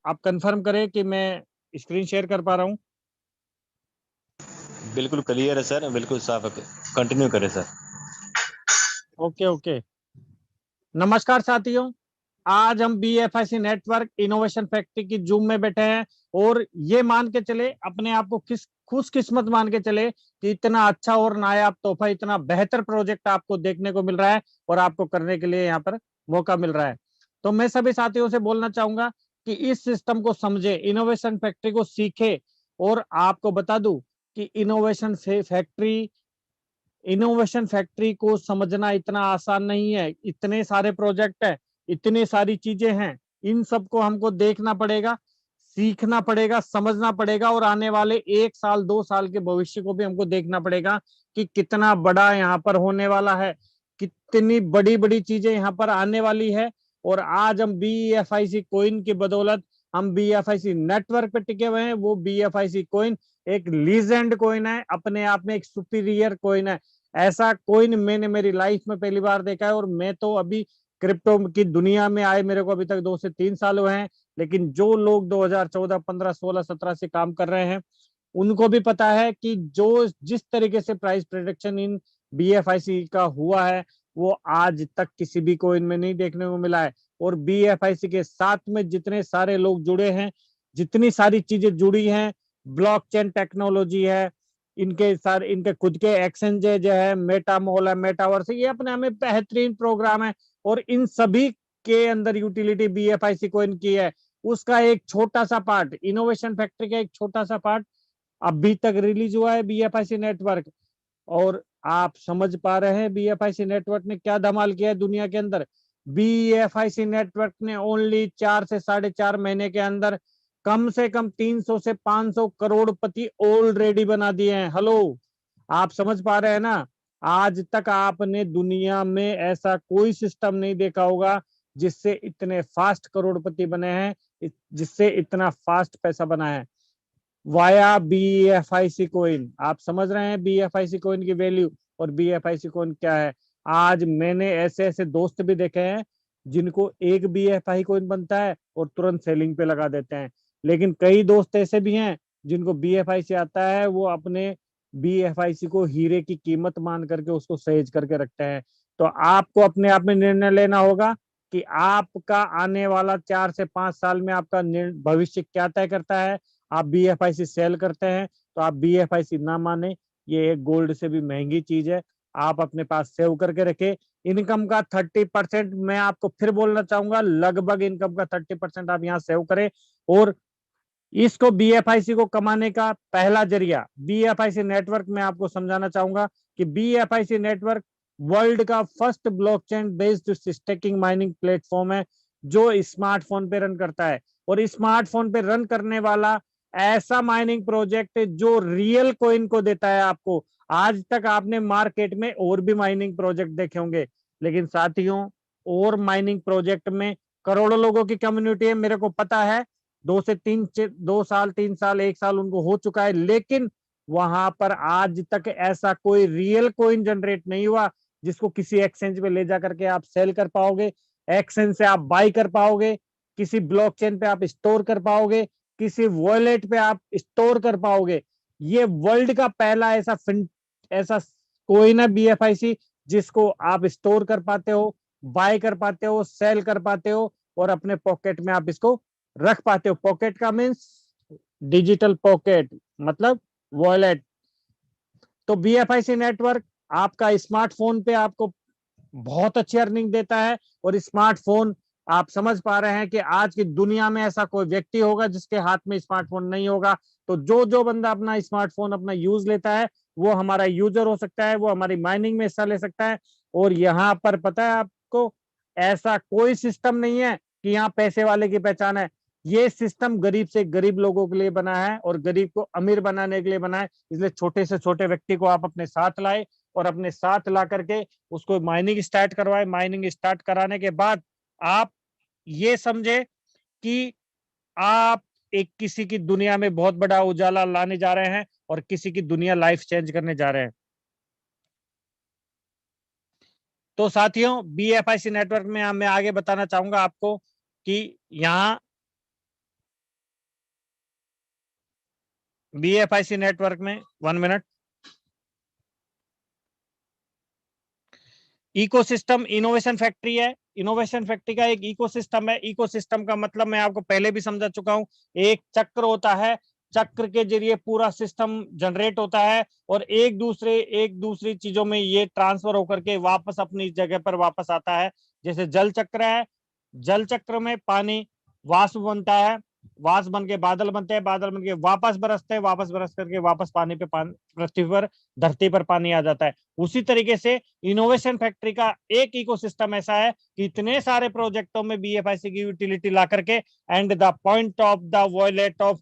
आप कंफर्म करें कि मैं स्क्रीन शेयर कर पा रहा हूँ। बिल्कुल क्लियर है सर, बिल्कुल साफ है। कंटिन्यू करें सर। Okay okay. नमस्कार साथियों, आज हम BFIC नेटवर्क इनोवेशन फैक्ट्री की जूम में बैठे हैं और ये मान के चले, अपने आप को किस खुशकिस्मत मान के चले कि इतना अच्छा और नायाब तोहफा, इतना बेहतर प्रोजेक्ट आपको देखने को मिल रहा है और आपको करने के लिए यहाँ पर मौका मिल रहा है। तो मैं सभी साथियों से बोलना चाहूंगा कि इस सिस्टम को समझे, इनोवेशन फैक्ट्री को सीखे। और आपको बता दूं कि इनोवेशन फैक्ट्री को समझना इतना आसान नहीं है। इतने सारे प्रोजेक्ट है, इतनी सारी चीजें हैं, इन सबको हमको देखना पड़ेगा, सीखना पड़ेगा, समझना पड़ेगा और आने वाले 1 साल 2 साल के भविष्य को भी हमको देखना पड़ेगा कि कितना बड़ा यहाँ पर होने वाला है, कितनी बड़ी बड़ी चीजें यहाँ पर आने वाली है। और आज हम BFIC कोइन की बदौलत हम BFIC नेटवर्क पे टिके हुए हैं। वो BFIC कोइन एक लीजेंड कोइन है, अपने आप में एक सुपीरियर कोइन है। ऐसा कोइन मैंने मेरी लाइफ में पहली बार देखा है। और मैं तो अभी क्रिप्टो की दुनिया में आए मेरे को अभी तक 2 से 3 साल हुए हैं, लेकिन जो लोग 2014, 15, 16, 17 से काम कर रहे हैं उनको भी पता है कि जो जिस तरीके से प्राइस प्रेडिक्शन इन BFIC का हुआ है वो आज तक किसी भी कोइन में नहीं देखने को मिला है। और BFIC के साथ में जितने सारे लोग जुड़े हैं, जितनी सारी चीजें जुड़ी हैं, ब्लॉकचेन टेक्नोलॉजी है, इनके सारे इनके खुद के एक्सचेंजेज है, मेटा मॉल है, मेटावर्स है, ये अपने हमें बेहतरीन प्रोग्राम है। और इन सभी के अंदर यूटिलिटी BFIC कोइन की है। उसका एक छोटा सा पार्ट, इनोवेशन फैक्ट्री का एक छोटा सा पार्ट अभी तक रिलीज हुआ है BFIC नेटवर्क। और आप समझ पा रहे हैं BFIC नेटवर्क ने क्या धमाल किया है दुनिया के अंदर। BFIC नेटवर्क ने ओनली 4 से 4.5 महीने के अंदर कम से कम 300 से 500 करोड़पति ऑलरेडी बना दिए हैं। हेलो, आप समझ पा रहे हैं ना। आज तक आपने दुनिया में ऐसा कोई सिस्टम नहीं देखा होगा जिससे इतने फास्ट करोड़पति बने हैं, जिससे इतना फास्ट पैसा बना है वाया BFIC कोइन। आप समझ रहे हैं BFIC कोइन की वैल्यू और BFIC कोइन क्या है। आज मैंने ऐसे ऐसे दोस्त भी देखे हैं जिनको एक BFI कोइन बनता है और तुरंत सेलिंग पे लगा देते हैं। लेकिन कई दोस्त ऐसे भी हैं जिनको BFI से आता है, वो अपने BFIC को हीरे की कीमत मान करके उसको सहेज करके रखते हैं। तो आपको अपने आप में निर्णय लेना होगा कि आपका आने वाला 4 से 5 साल में आपका भविष्य क्या तय करता है। आप BFIC सेल करते हैं तो आप BFIC ना माने, ये एक गोल्ड से भी महंगी चीज है। आप अपने पास सेव करके रखे। इनकम का 30%, मैं आपको फिर बोलना चाहूंगा, लगभग इनकम का 30% आप यहाँ सेव करें। और इसको BFIC को कमाने का पहला जरिया BFIC नेटवर्क में आपको समझाना चाहूंगा कि BFIC नेटवर्क वर्ल्ड का first blockchain based staking mining platform है जो स्मार्टफोन पे रन करता है। और स्मार्टफोन पे रन करने वाला ऐसा माइनिंग प्रोजेक्ट जो रियल कोइन को देता है आपको। आज तक आपने मार्केट में और भी माइनिंग प्रोजेक्ट देखे होंगे, लेकिन साथियों और माइनिंग प्रोजेक्ट में करोड़ों लोगों की कम्युनिटी है, मेरे को पता है। 2 साल 3 साल 1 साल उनको हो चुका है, लेकिन वहां पर आज तक ऐसा कोई रियल कोइन जनरेट नहीं हुआ जिसको किसी एक्सचेंज पे ले जा करके आप सेल कर पाओगे, एक्सचेंज से आप बाई कर पाओगे, किसी ब्लॉकचेन पे आप स्टोर कर पाओगे, किसी वॉलेट पे आप स्टोर कर पाओगे। ये वर्ल्ड का पहला ऐसा कोइन है BFIC जिसको आप स्टोर कर पाते हो, बाय कर पाते हो, सेल कर पाते हो और अपने पॉकेट में आप इसको रख पाते हो। पॉकेट का मीन्स डिजिटल पॉकेट, मतलब वॉलेट। तो BFIC नेटवर्क आपका स्मार्टफोन पे आपको बहुत अच्छी अर्निंग देता है। और स्मार्टफोन, आप समझ पा रहे हैं कि आज की दुनिया में ऐसा कोई व्यक्ति होगा जिसके हाथ में स्मार्टफोन नहीं होगा। तो जो जो बंदा अपना स्मार्टफोन अपना यूज लेता है वो हमारा यूजर हो सकता है, वो हमारी माइनिंग में हिस्सा ले सकता है। और यहाँ पर पता है आपको, ऐसा कोई सिस्टम नहीं है कि यहाँ पैसे वाले की पहचान है। ये सिस्टम गरीब से गरीब लोगों के लिए बना है और गरीब को अमीर बनाने के लिए बना है। इसलिए छोटे से छोटे व्यक्ति को आप अपने साथ लाए और अपने साथ ला करके उसको माइनिंग स्टार्ट करवाए। माइनिंग स्टार्ट कराने के बाद आप ये समझे कि आप एक किसी की दुनिया में बहुत बड़ा उजाला लाने जा रहे हैं और किसी की दुनिया लाइफ चेंज करने जा रहे हैं। तो साथियों, BFIC नेटवर्क में मैं आगे बताना चाहूंगा आपको कि यहाँ BFIC नेटवर्क में 1 मिनट। इकोसिस्टम इनोवेशन फैक्ट्री है। इनोवेशन फैक्ट्री का एक इकोसिस्टम है। इकोसिस्टम का मतलब मैं आपको पहले भी समझा चुका हूं। एक चक्र होता है, चक्र के जरिए पूरा सिस्टम जनरेट होता है और एक दूसरी चीजों में ये ट्रांसफर होकर के वापस अपनी जगह पर वापस आता है। जैसे जल चक्र है, जल चक्र में पानी वाष्प बनता है, वाष्प बन के बादल बनते हैं, बादल बन के वापस बरसते हैं, वापस बरस करके वापस पानी पे पृथ्वी पर, धरती पर पानी आ जाता है। उसी तरीके से इनोवेशन फैक्ट्री का एक इकोसिस्टम ऐसा है कि इतने सारे प्रोजेक्टों में बीएफआईसी की यूटिलिटी ला करके and the point of the wallet of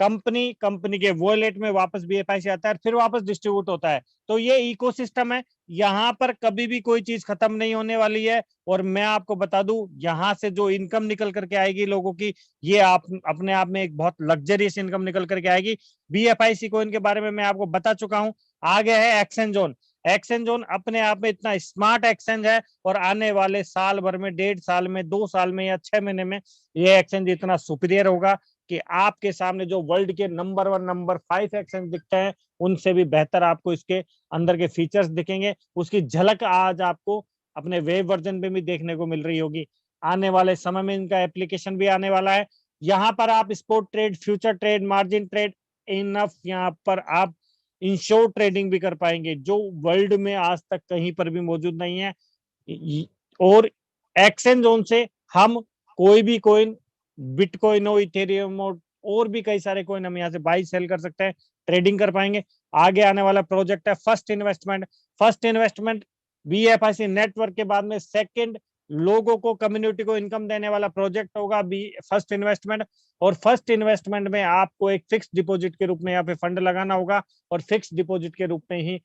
company के वॉलेट में वापस बीएफआईसी आता है, फिर वापस डिस्ट्रीब्यूट होता है। तो ये इकोसिस्टम है, यहाँ पर कभी भी कोई चीज खत्म नहीं होने वाली है। और मैं आपको बता दूं, यहाँ से जो इनकम निकल करके आएगी लोगों की, ये आप अपने आप में एक बहुत लग्जरियस इनकम निकल करके आएगी। बीएफआईसी को इनके बारे में मैं आपको बता चुका हूं। आगे है एक्सचेंज जोन। एक्सचेंज जोन अपने आप में इतना स्मार्ट एक्सचेंज है और आने वाले साल भर में, 1.5 साल में, 2 साल में या 6 महीने में ये एक्सचेंज इतना सुपीरियर होगा कि आपके सामने जो वर्ल्ड के नंबर 1, नंबर 5 एक्सचेंज दिखते हैं, उनसे भी बेहतर आपको इसके अंदर के फीचर्स दिखेंगे। उसकी झलक आज आपको अपने वेब वर्जन में भी देखने को मिल रही होगी। आने वाले समय में इनका एप्लीकेशन भी आने वाला है। यहाँ पर आप spot trade, future trade, margin trade, enough यहाँ पर आप इंश्योर ट्रेडिंग भी कर पाएंगे, जो वर्ल्ड में आज तक कहीं पर भी मौजूद नहीं है। और एक्सचेंज जोन से हम कोई भी कोइन, बिटकॉइन हो, इथेरियम और भी कई सारे कोइन, हम यहाँ से बाई सेल कर सकते हैं, ट्रेडिंग कर पाएंगे। आगे आने वाला प्रोजेक्ट है first investment. First investment BFIC network के बाद में सेकंड लोगों को, कम्युनिटी को इनकम देने वाला प्रोजेक्ट होगा फर्स्ट इन्वेस्टमेंट। और फर्स्ट इन्वेस्टमेंट में आपको एक फिक्स डिपॉजिट के रूप में यहाँ पे फंड लगाना होगा और फिक्स डिपॉजिट के रूप में ही,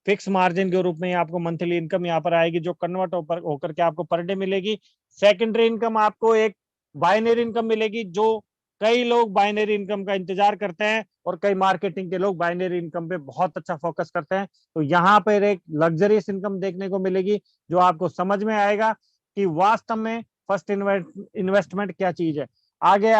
फिक्स मार्जिन के रूप में आपको मंथली इनकम यहाँ पर आएगी, जो कन्वर्ट होकर के आपको पर डे मिलेगी। सेकेंडरी इनकम आपको एक बाइनरी इनकम मिलेगी, जो कई लोग बाइनरी इनकम का इंतजार करते हैं और कई मार्केटिंग के लोग बाइनरी इनकम पे बहुत अच्छा फोकस करते हैं। तो यहाँ पर एक लग्जरियस इनकम देखने को मिलेगी, जो आपको समझ में आएगा कि वास्तव में फर्स्ट इन्वेस्टमेंट क्या चीज है। आगे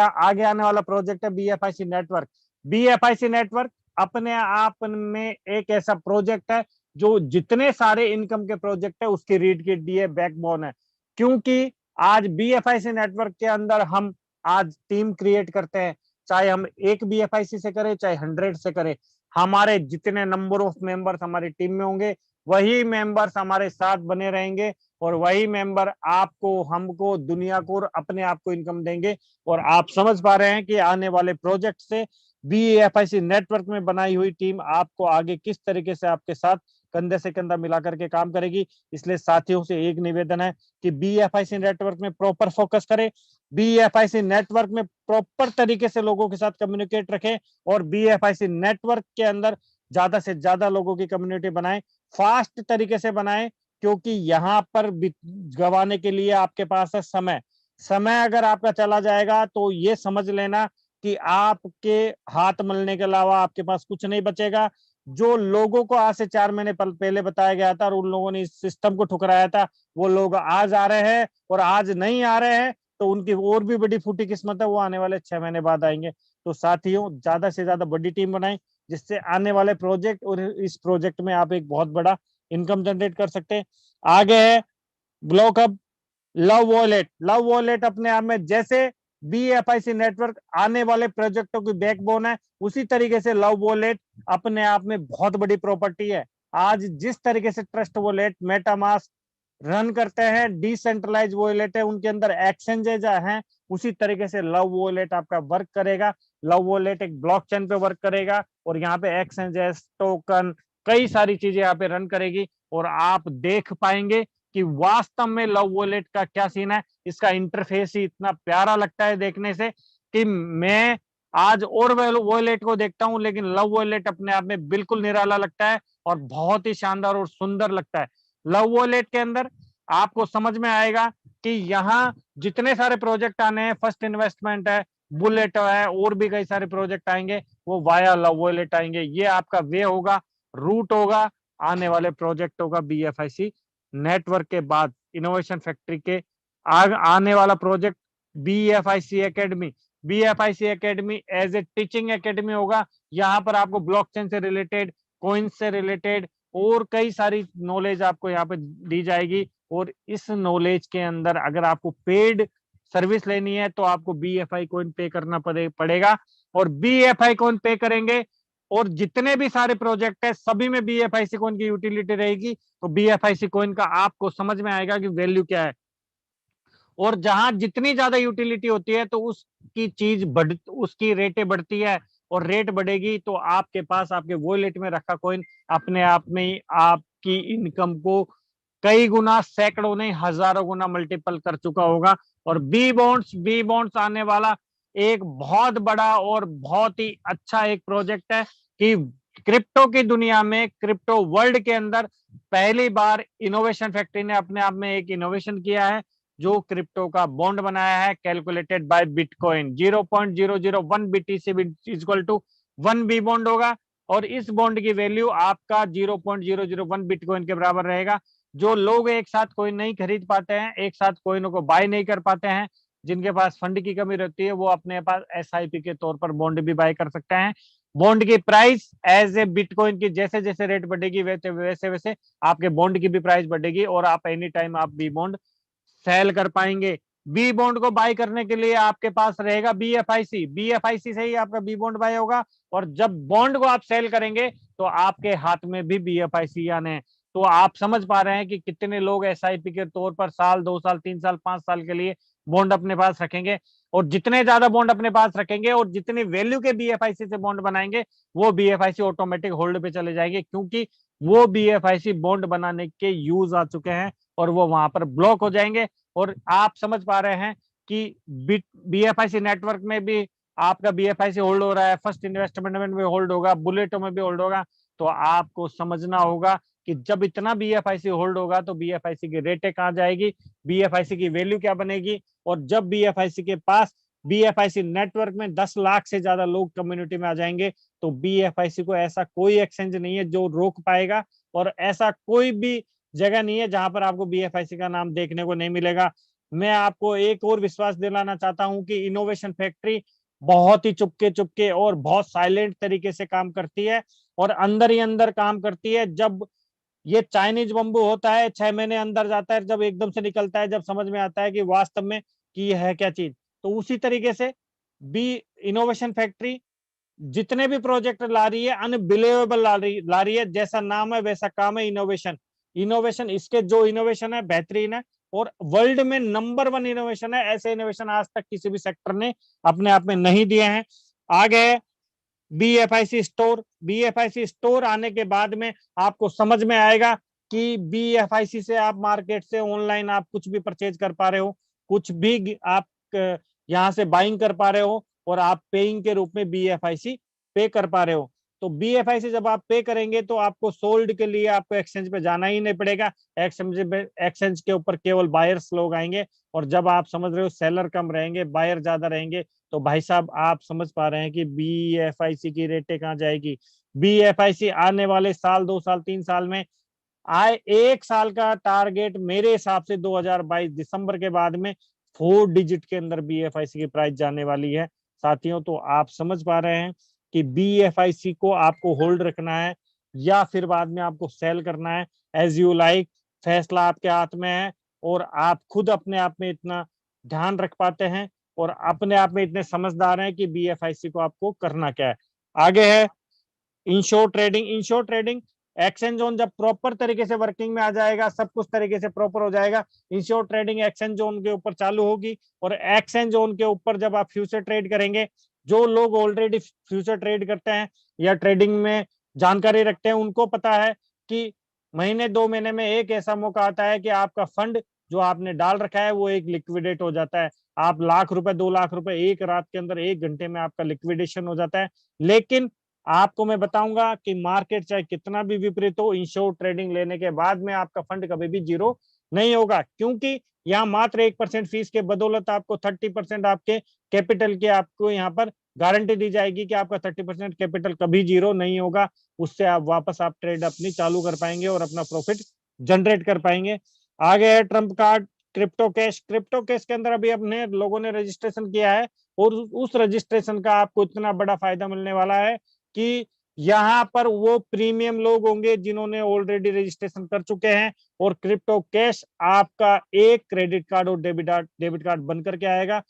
आने वाला प्रोजेक्ट है बीएफआईसी नेटवर्क। बीएफआईसी नेटवर्क अपने आप में एक ऐसा प्रोजेक्ट है जो जितने सारे इनकम के प्रोजेक्ट है उसकी रीढ़ की हड्डी है, बैकबोन है। क्योंकि आज बीएफआईसी नेटवर्क के अंदर हम आज टीम क्रिएट करते हैं, चाहे हम एक बीएफआईसी से करें चाहे 100 से करें, हमारे जितने नंबर ऑफ मेंबर्स हमारी टीम में होंगे, वही मेंबर्स हमारे साथ बने रहेंगे और वही मेंबर आपको, हमको, दुनिया को और अपने आप को इनकम देंगे। और आप समझ पा रहे हैं कि आने वाले प्रोजेक्ट से बीएफआईसी नेटवर्क में बनाई हुई टीम आपको आगे किस तरीके से आपके साथ कंधे से कंधा मिला करके काम करेगी। इसलिए साथियों से एक निवेदन है कि बीएफआईसी नेटवर्क में प्रॉपर फोकस करें, बीएफआईसी नेटवर्क में प्रॉपर तरीके से लोगों के साथ कम्युनिकेट रखें और बीएफआईसी नेटवर्क के अंदर ज्यादा से ज्यादा लोगों की कम्युनिटी बनाएं, फास्ट तरीके से बनाएं। क्योंकि यहाँ पर गवाने के लिए आपके पास है समय। समय अगर आपका चला जाएगा तो ये समझ लेना कि आपके हाथ मलने के अलावा आपके पास कुछ नहीं बचेगा। जो लोगों को आज से 4 महीने पहले बताया गया था और उन लोगों ने इस सिस्टम को ठुकराया था, वो लोग आज आ रहे हैं और आज नहीं आ रहे हैं तो उनकी और भी बड़ी फूटी किस्मत है, वो आने वाले 6 महीने बाद आएंगे। तो साथियों, ज्यादा से ज्यादा बड़ी टीम बनाएं, जिससे आने वाले प्रोजेक्ट और इस प्रोजेक्ट में आप एक बहुत बड़ा इनकम जनरेट कर सकते हैं। आगे है block hub, love wallet. Love wallet अपने आप में जैसे बीएफआईसी नेटवर्क आने वाले प्रोजेक्टों की बैकबोन है, उसी तरीके से लव वॉलेट अपने आप में बहुत बड़ी प्रॉपर्टी है। आज जिस तरीके से ट्रस्ट वॉलेट, मेटामास्क रन करते हैं, डिसेंट्रलाइज वॉलेट है, उनके अंदर एक्सचेंजेज हैं, उसी तरीके से लव वॉलेट आपका वर्क करेगा। लव वॉलेट एक ब्लॉकचेन पे वर्क करेगा और यहाँ पे एक्सचेंजेस, टोकन, कई सारी चीजें यहाँ पे रन करेगी और आप देख पाएंगे कि वास्तव में लव वॉलेट का क्या सीन है। इसका इंटरफेस ही इतना प्यारा लगता है देखने से कि मैं आज और वॉलेट को देखता हूं, लेकिन लव वॉलेट अपने आप में बिल्कुल निराला लगता है और बहुत ही शानदार और सुंदर लगता है। लव वॉलेट के अंदर आपको समझ में आएगा कि यहाँ जितने सारे प्रोजेक्ट आने हैं, फर्स्ट इन्वेस्टमेंट है, बुलेट है, और भी कई सारे प्रोजेक्ट आएंगे, वो वाया लव वॉलेट आएंगे। ये आपका वे होगा, रूट होगा आने वाले प्रोजेक्ट होगा बीएफआईसी नेटवर्क के बाद। इनोवेशन फैक्ट्री के आने वाला project BFIC academy, BFIC academy as a teaching academy होगा। यहाँ पर आपको ब्लॉकचेन से रिलेटेड, कोइन से रिलेटेड और कई सारी नॉलेज आपको यहाँ पे दी जाएगी। और इस नॉलेज के अंदर अगर आपको पेड सर्विस लेनी है तो आपको BFI कॉइन पे करना पड़ेगा। और BFI कॉइन पे करेंगे और जितने भी सारे प्रोजेक्ट है सभी में BFIC कॉइन की यूटिलिटी रहेगी। तो BFIC कॉइन का आपको समझ में आएगा कि वैल्यू क्या है। और जहां जितनी ज्यादा यूटिलिटी होती है तो उसकी चीज उसकी रेटें बढ़ती है। और रेट बढ़ेगी तो आपके पास आपके वॉलेट में रखा कॉइन अपने आप में ही आपकी इनकम को कई गुना, सैकड़ों नहीं हजारों गुना मल्टीपल कर चुका होगा। और बी बॉन्ड्स आने वाला एक बहुत बड़ा और बहुत ही अच्छा एक प्रोजेक्ट है कि क्रिप्टो की दुनिया में, क्रिप्टो वर्ल्ड के अंदर पहली बार इनोवेशन फैक्ट्री ने अपने आप में एक इनोवेशन किया है, जो क्रिप्टो का बॉन्ड बनाया है calculated by bitcoin. 0.001 BTC equal to 1 B bond होगा। और इस बॉन्ड की वैल्यू आपका 0.001 बिटकॉइन के बराबर रहेगा। जो लोग एक साथ कोइन नहीं खरीद पाते हैं, एक साथ कोइनों को बाय नहीं कर पाते हैं, जिनके पास फंड की कमी रहती है, वो अपने पास SIP के तौर पर बॉन्ड भी बाय कर सकते हैं। बॉन्ड की प्राइस एज ए बिटकॉइन की जैसे जैसे रेट बढ़ेगी वैसे वैसे वैसे आपके बॉन्ड की भी प्राइस बढ़ेगी और आप एनी टाइम आप बी बॉन्ड सेल कर पाएंगे। बी बॉन्ड को बाय करने के लिए आपके पास रहेगा BFIC से ही आपका बी बॉन्ड बाय होगा। और जब बॉन्ड को आप सेल करेंगे तो आपके हाथ में भी BFIC आने हैं। तो आप समझ पा रहे हैं कि कितने लोग SIP के तौर पर साल, 2 साल, 3 साल, 5 साल के लिए बॉन्ड अपने पास रखेंगे। और जितने ज्यादा बॉन्ड अपने पास रखेंगे और जितनी वैल्यू के BFIC से बॉन्ड बनाएंगे, वो BFIC ऑटोमेटिक होल्ड पे चले जाएंगे, क्योंकि वो BFIC बॉन्ड बनाने के यूज आ चुके हैं और वो वहां पर ब्लॉक हो जाएंगे। और आप समझ पा रहे हैं कि BFIC नेटवर्क में भी आपका BFIC होल्ड हो रहा है, फर्स्ट इन्वेस्टमेंट में भी होल्ड होगा, बुलेटो में भी होल्ड होगा। तो आपको समझना होगा कि जब इतना BFIC होल्ड होगा तो BFIC की रेटें कहां जाएगी, BFIC की वैल्यू क्या बनेगी। और जब BFIC के पास BFIC नेटवर्क में 10 लाख से ज्यादा लोग कम्युनिटी में आ जाएंगे तो BFIC को ऐसा कोई एक्सचेंज नहीं है जो रोक पाएगा। और ऐसा कोई भी जगह नहीं है जहां पर आपको BFIC का नाम देखने को नहीं मिलेगा। मैं आपको एक और विश्वास दिलाना चाहता हूं कि इनोवेशन फैक्ट्री बहुत ही चुपके चुपके और बहुत साइलेंट तरीके से काम करती है और अंदर ही अंदर काम करती है। जब ये चाइनीज बम्बू होता है 6 महीने अंदर जाता है, जब एकदम से निकलता है, जब समझ में आता है कि वास्तव में कि यह है क्या चीज। तो उसी तरीके से बी इनोवेशन फैक्ट्री जितने भी प्रोजेक्ट ला रही है अनबिलीवेबल ला रही है। जैसा नाम है वैसा काम है, इनोवेशन। इनोवेशन इसके जो इनोवेशन है बेहतरीन है और वर्ल्ड में नंबर 1 इनोवेशन है। ऐसे इनोवेशन आज तक किसी भी सेक्टर ने अपने आप में नहीं दिए हैं। आगे BFIC स्टोर आने के बाद में आपको समझ में आएगा कि BFIC से आप मार्केट से ऑनलाइन आप कुछ भी परचेज कर पा रहे हो, कुछ भी आप यहाँ से बाइंग कर पा रहे हो और आप पेइंग के रूप में BFIC पे कर पा रहे हो। तो BFIC जब आप पे करेंगे तो आपको सोल्ड के लिए आपको एक्सचेंज पे जाना ही नहीं पड़ेगा। एक्सचेंज के ऊपर केवल बायर्स लोग आएंगे और जब आप समझ रहे हो सेलर कम रहेंगे, बायर ज्यादा रहेंगे, तो भाई साहब आप समझ पा रहे हैं कि BFIC की रेटें कहाँ जाएगी। BFIC आने वाले साल, 2 साल, 3 साल में आए 1 साल का टारगेट मेरे हिसाब से 2022 दिसंबर के बाद में 4 डिजिट के अंदर BFIC की प्राइस जाने वाली है साथियों। तो आप समझ पा रहे हैं कि BFIC को आपको होल्ड रखना है या फिर बाद में आपको सेल करना है, एज यू लाइक। फैसला आपके हाथ में है और आप खुद अपने आप में इतना ध्यान रख पाते हैं और अपने आप में इतने समझदार हैं कि BFIC को आपको करना क्या है। आगे है इंश्योर ट्रेडिंग एक्सचेंज जोन जब प्रॉपर तरीके से वर्किंग में आ जाएगा, सब कुछ तरीके से प्रॉपर हो जाएगा, इंश्योर ट्रेडिंग एक्सचेंज जोन के ऊपर चालू होगी। और एक्सचेंज जोन के ऊपर जब आप फ्यूचर ट्रेड करेंगे, जो लोग ऑलरेडी फ्यूचर ट्रेड करते हैं या ट्रेडिंग में जानकारी रखते हैं, उनको पता है कि महीने 2 महीने में एक ऐसा मौका आता है कि आपका फंड जो आपने डाल रखा है वो एक लिक्विडेट हो जाता है। आप लाख रुपए, 2 लाख रुपए एक रात के अंदर, 1 घंटे में आपका लिक्विडेशन हो जाता है। लेकिन आपको मैं बताऊंगा कि मार्केट चाहे कितना भी विपरीत हो, इंश्योर ट्रेडिंग लेने के बाद में आपका फंड कभी भी जीरो नहीं होगा, क्योंकि यहाँ मात्र 1% फीस के बदौलत आपको 30% आपके कैपिटल के आपको यहाँ पर गारंटी दी जाएगी कि आपका 30% कैपिटल कभी जीरो नहीं होगा। उससे आप वापस आप ट्रेड अपनी चालू कर पाएंगे और अपना प्रॉफिट जनरेट कर पाएंगे। आगे है ट्रम्प कार्ड क्रिप्टो कैश के अंदर अभी अपने लोगों ने रजिस्ट्रेशन किया है और उस रजिस्ट्रेशन का आपको इतना बड़ा फायदा मिलने वाला है कि यहाँ पर वो प्रीमियम लोग होंगे जिन्होंने ऑलरेडी रजिस्ट्रेशन कर चुके हैं, और क्रिप्टो कैश आपका एक क्रेडिट कार्ड और डेबिट कार्ड बन करके आएगा।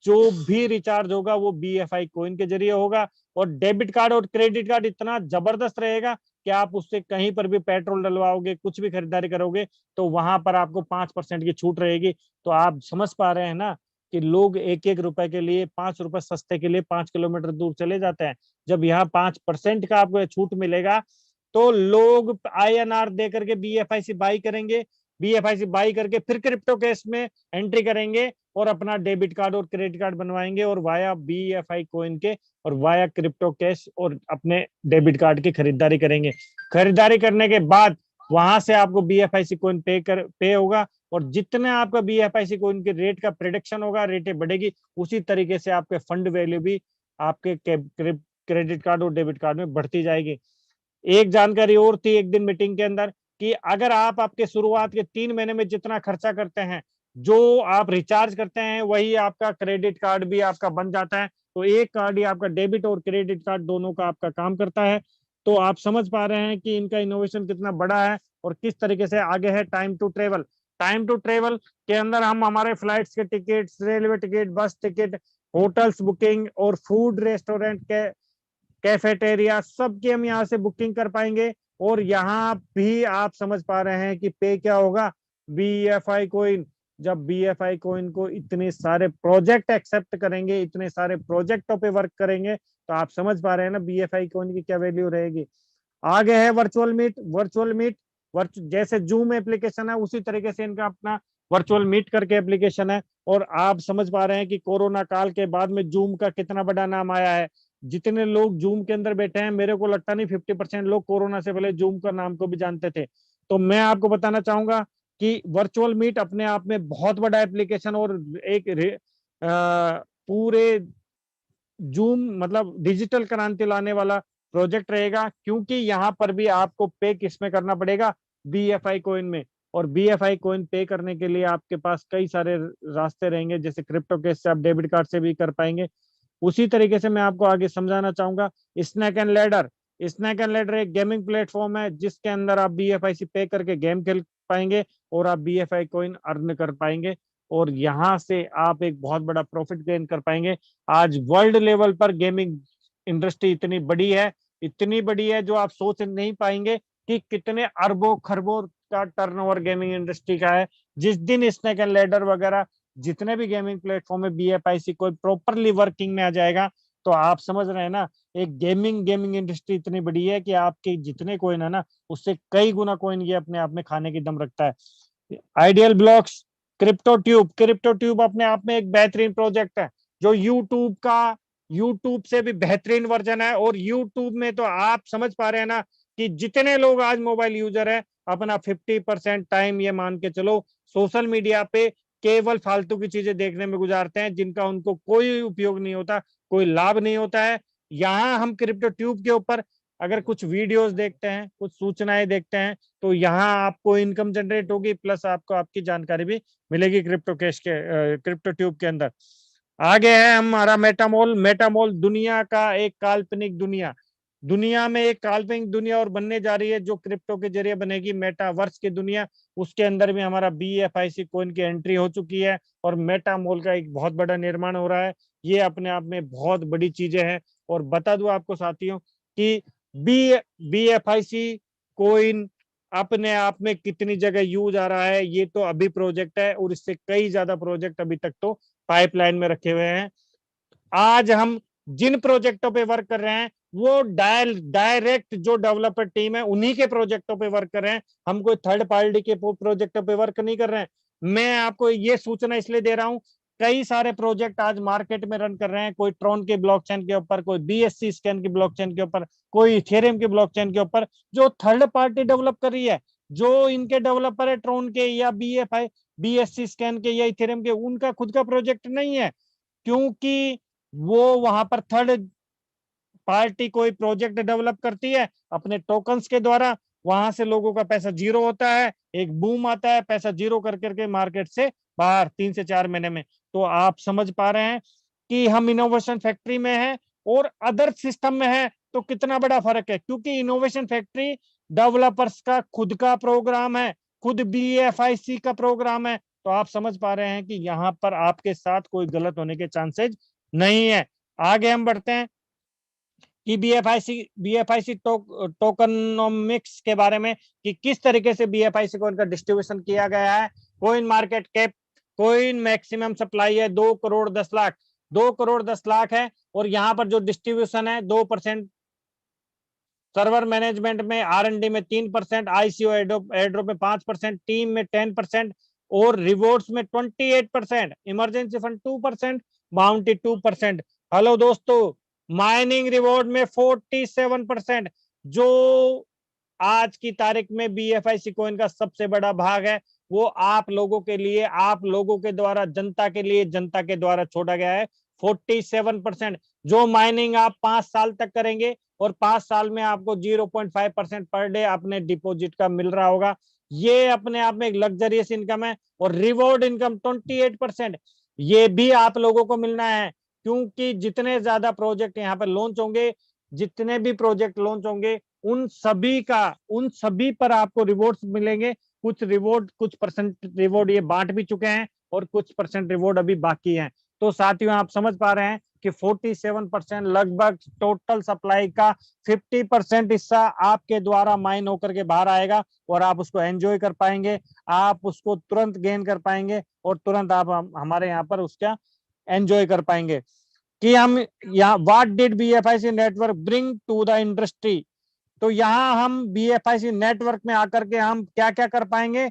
जो भी रिचार्ज होगा वो BFI कोइन के जरिए होगा, और डेबिट कार्ड और क्रेडिट कार्ड इतना जबरदस्त रहेगा कि आप उससे कहीं पर भी पेट्रोल डलवाओगे, कुछ भी खरीदारी करोगे, तो वहां पर आपको 5% की छूट रहेगी। तो आप समझ पा रहे हैं ना कि लोग एक एक रुपए के लिए, 5 रुपए सस्ते के लिए 5 किलोमीटर दूर चले जाते हैं। जब यहाँ 5% का आपको छूट मिलेगा तो लोग INR दे करके BFI से बाई करेंगे, BFI से बाई करके फिर क्रिप्टो कैश में एंट्री करेंगे और अपना डेबिट कार्ड और क्रेडिट कार्ड बनवाएंगे, और वाया BFI कोइन के और वाया क्रिप्टो कैश और अपने डेबिट कार्ड की खरीदारी करेंगे। खरीदारी करने के बाद वहां से आपको BFIC कोइन पे होगा, और जितने आपका BFIC कोइन के रेट का प्रिडिक्शन होगा, रेटें बढ़ेगी, उसी तरीके से आपके फंड वैल्यू भी आपके क्रेडिट कार्ड और डेबिट कार्ड में बढ़ती जाएगी। एक जानकारी और थी एक दिन मीटिंग के अंदर कि अगर आप आपके शुरुआत के 3 महीने में जितना खर्चा करते हैं, जो आप रिचार्ज करते हैं, वही आपका क्रेडिट कार्ड भी आपका बन जाता है। तो एक कार्ड ही आपका डेबिट और क्रेडिट कार्ड दोनों का आपका काम करता है। तो आप समझ पा रहे हैं कि इनका इनोवेशन कितना बड़ा है और किस तरीके से आगे है। Time to travel, time to travel के अंदर हम हमारे फ्लाइट्स के ticket, railway ticket, bus ticket, hotels booking और फूड रेस्टोरेंट के कैफेटेरिया सबकी हम यहाँ से बुकिंग कर पाएंगे। और यहाँ भी आप समझ पा रहे हैं कि पे क्या होगा, BFI कोइन। जब BFI कोइन को इतने सारे प्रोजेक्ट एक्सेप्ट करेंगे, इतने सारे प्रोजेक्टों पे वर्क करेंगे, तो आप समझ पा रहे हैं ना BFI कोइन की क्या वैल्यू रहेगी। आगे है वर्चुअल मीट। वर्चुअल मीट जैसे जूम एप्लीकेशन है उसी तरीके से इनका अपना वर्चुअल मीट करके एप्लीकेशन है। और आप समझ पा रहे हैं कि कोरोना काल के बाद में जूम का कितना बड़ा नाम आया है। जितने लोग जूम के अंदर बैठे हैं, मेरे को लगता नहीं 50% लोग कोरोना से पहले जूम का नाम को भी जानते थे। तो मैं आपको बताना चाहूंगा कि वर्चुअल मीट अपने आप में बहुत बड़ा एप्लीकेशन और एक पूरे जूम मतलब डिजिटल क्रांति लाने वाला प्रोजेक्ट रहेगा, क्योंकि यहाँ पर भी आपको पे किसमें करना पड़ेगा, BFI कोइन में। और BFI कोइन पे करने के लिए आपके पास कई सारे रास्ते रहेंगे, जैसे क्रिप्टो केस से आप डेबिट कार्ड से भी कर पाएंगे। उसी तरीके से मैं आपको आगे समझाना चाहूंगा snake and ladder. Snake and ladder एक गेमिंग प्लेटफॉर्म है जिसके अंदर आप BFI से पे करके गेम खेल पाएंगे और आप BFI कोइन अर्न कर पाएंगे, और यहाँ से आप एक बहुत बड़ा प्रॉफिट गेन कर पाएंगे। आज वर्ल्ड लेवल पर गेमिंग इंडस्ट्री इतनी बड़ी है, इतनी बड़ी है जो आप सोच नहीं पाएंगे कि कितने अरबों खरबों का टर्नओवर गेमिंग इंडस्ट्री का है। जिस दिन स्नैक एंड लैडर वगैरह जितने भी गेमिंग प्लेटफॉर्म है BFIC कोई प्रॉपरली वर्किंग में आ जाएगा, तो आप समझ रहे हैं ना एक गेमिंग इंडस्ट्री इतनी बड़ी है कि आपके जितने कोइन है ना उससे कई गुना कोइन ये अपने आप में खाने की दम रखता है। आइडियल ब्लॉक्स, क्रिप्टो ट्यूब अपने आप में एक बेहतरीन प्रोजेक्ट है जो यूट्यूब से भी बेहतरीन वर्जन है। और यूट्यूब में तो आप समझ पा रहे हैं ना कि जितने लोग आज मोबाइल यूजर है, अपना 50% टाइम ये मान के चलो सोशल मीडिया पे केवल फालतू की चीजें देखने में गुजारते हैं, जिनका उनको कोई उपयोग नहीं होता, कोई लाभ नहीं होता है। यहाँ हम क्रिप्टो ट्यूब के ऊपर अगर कुछ वीडियोस देखते हैं, कुछ सूचनाएं देखते हैं, तो यहाँ आपको इनकम जनरेट होगी, प्लस आपको आपकी जानकारी भी मिलेगी क्रिप्टो ट्यूब के अंदर। आगे है हमारा मेटामोल। मेटामोल दुनिया का एक काल्पनिक दुनिया में एक काल्पनिक दुनिया और बनने जा रही है जो क्रिप्टो के जरिए बनेगी, मेटावर्स की दुनिया। उसके अंदर भी हमारा BFIC कोइन की एंट्री हो चुकी है और मेटामोल का एक बहुत बड़ा निर्माण हो रहा है। ये अपने आप में बहुत बड़ी चीजें हैं। और बता दूं आपको साथियों कि BFIC कोइन अपने आप में कितनी जगह यूज आ रहा है, ये तो अभी प्रोजेक्ट है और इससे कई ज्यादा प्रोजेक्ट अभी तक तो पाइपलाइन में रखे हुए हैं। आज हम जिन प्रोजेक्टों पे वर्क कर रहे हैं वो डायरेक्ट जो डेवलपर टीम है उन्हीं के प्रोजेक्टों पे वर्क कर रहे हैं। हम कोई थर्ड पार्टी के प्रोजेक्टों पे वर्क नहीं कर रहे हैं। मैं आपको ये सूचना इसलिए दे रहा हूं, कई सारे प्रोजेक्ट आज मार्केट में रन कर रहे हैं, कोई ट्रॉन के ब्लॉकचेन के ऊपर, कोई BSC स्कैन के ब्लॉकचेन के ऊपर, कोई इथेरियम के ब्लॉकचेन के ऊपर, जो थर्ड पार्टी डेवलप कर रही है। जो इनके डेवलपर है ट्रॉन के या BSC स्कैन के या इथेरियम के, उनका खुद का प्रोजेक्ट नहीं है, क्योंकि वो वहां पर थर्ड पार्टी कोई प्रोजेक्ट डेवलप करती है अपने टोकन्स के द्वारा, वहां से लोगों का पैसा जीरो होता है, एक बूम आता है, पैसा जीरो कर करके मार्केट से बाहर 3 से 4 महीने में। तो आप समझ पा रहे हैं कि हम इनोवेशन फैक्ट्री में हैं और अदर सिस्टम में हैं, तो कितना बड़ा फर्क है, क्योंकि इनोवेशन फैक्ट्री डेवलपर्स का खुद का प्रोग्राम है, खुद BFIC का प्रोग्राम है। तो आप समझ पा रहे हैं कि यहाँ पर आपके साथ कोई गलत होने के चांसेस नहीं है। आगे हम बढ़ते हैं कि BFIC टोकनोमिक्स के बारे में, कि किस तरीके से BFIC को इनका डिस्ट्रीब्यूशन किया गया है। Coin market cap, coin maximum supply है 2,10,00,000, 2,10,00,000 है। और यहाँ पर जो डिस्ट्रीब्यूशन है 2%, सर्वर मैनेजमेंट में, R&D में 3%, ICO एड्रोप में 5%, टीम में 10% और रिवॉर्ड्स में 28%, इमरजेंसी फंड 2%, बाउंटी 2%। हेलो दोस्तों, माइनिंग रिवॉर्ड में 47%, जो आज की तारीख में BFIC कोइन का सबसे बड़ा भाग है, वो आप लोगों के लिए, आप लोगों के द्वारा, जनता के लिए, जनता के द्वारा छोड़ा गया है। 47% जो माइनिंग आप 5 साल तक करेंगे और 5 साल में आपको 0.5% पर डे अपने डिपॉजिट का मिल रहा होगा। ये अपने आप में एक लग्जरियस इनकम है। और रिवॉर्ड इनकम 28%, ये भी आप लोगों को मिलना है, क्योंकि जितने ज्यादा प्रोजेक्ट यहाँ पर लॉन्च होंगे, जितने भी प्रोजेक्ट लॉन्च होंगे, उन सभी पर आपको रिवॉर्ड्स मिलेंगे। कुछ परसेंट रिवॉर्ड ये बांट भी चुके हैं और कुछ परसेंट रिवॉर्ड अभी बाकी है। तो साथियों, आप समझ पा रहे हैं कि 47% लगभग टोटल सप्लाई का 50% हिस्सा आपके द्वारा माइन होकर के बाहर आएगा और आप उसको एंजॉय कर पाएंगे, आप उसको तुरंत गेन कर पाएंगे और तुरंत आप हमारे यहाँ पर उसका एंजॉय कर पाएंगे। कि हम यहाँ what did BFIC network bring to the industry, तो यहाँ हम BFIC नेटवर्क में आकर के हम क्या क्या कर पाएंगे,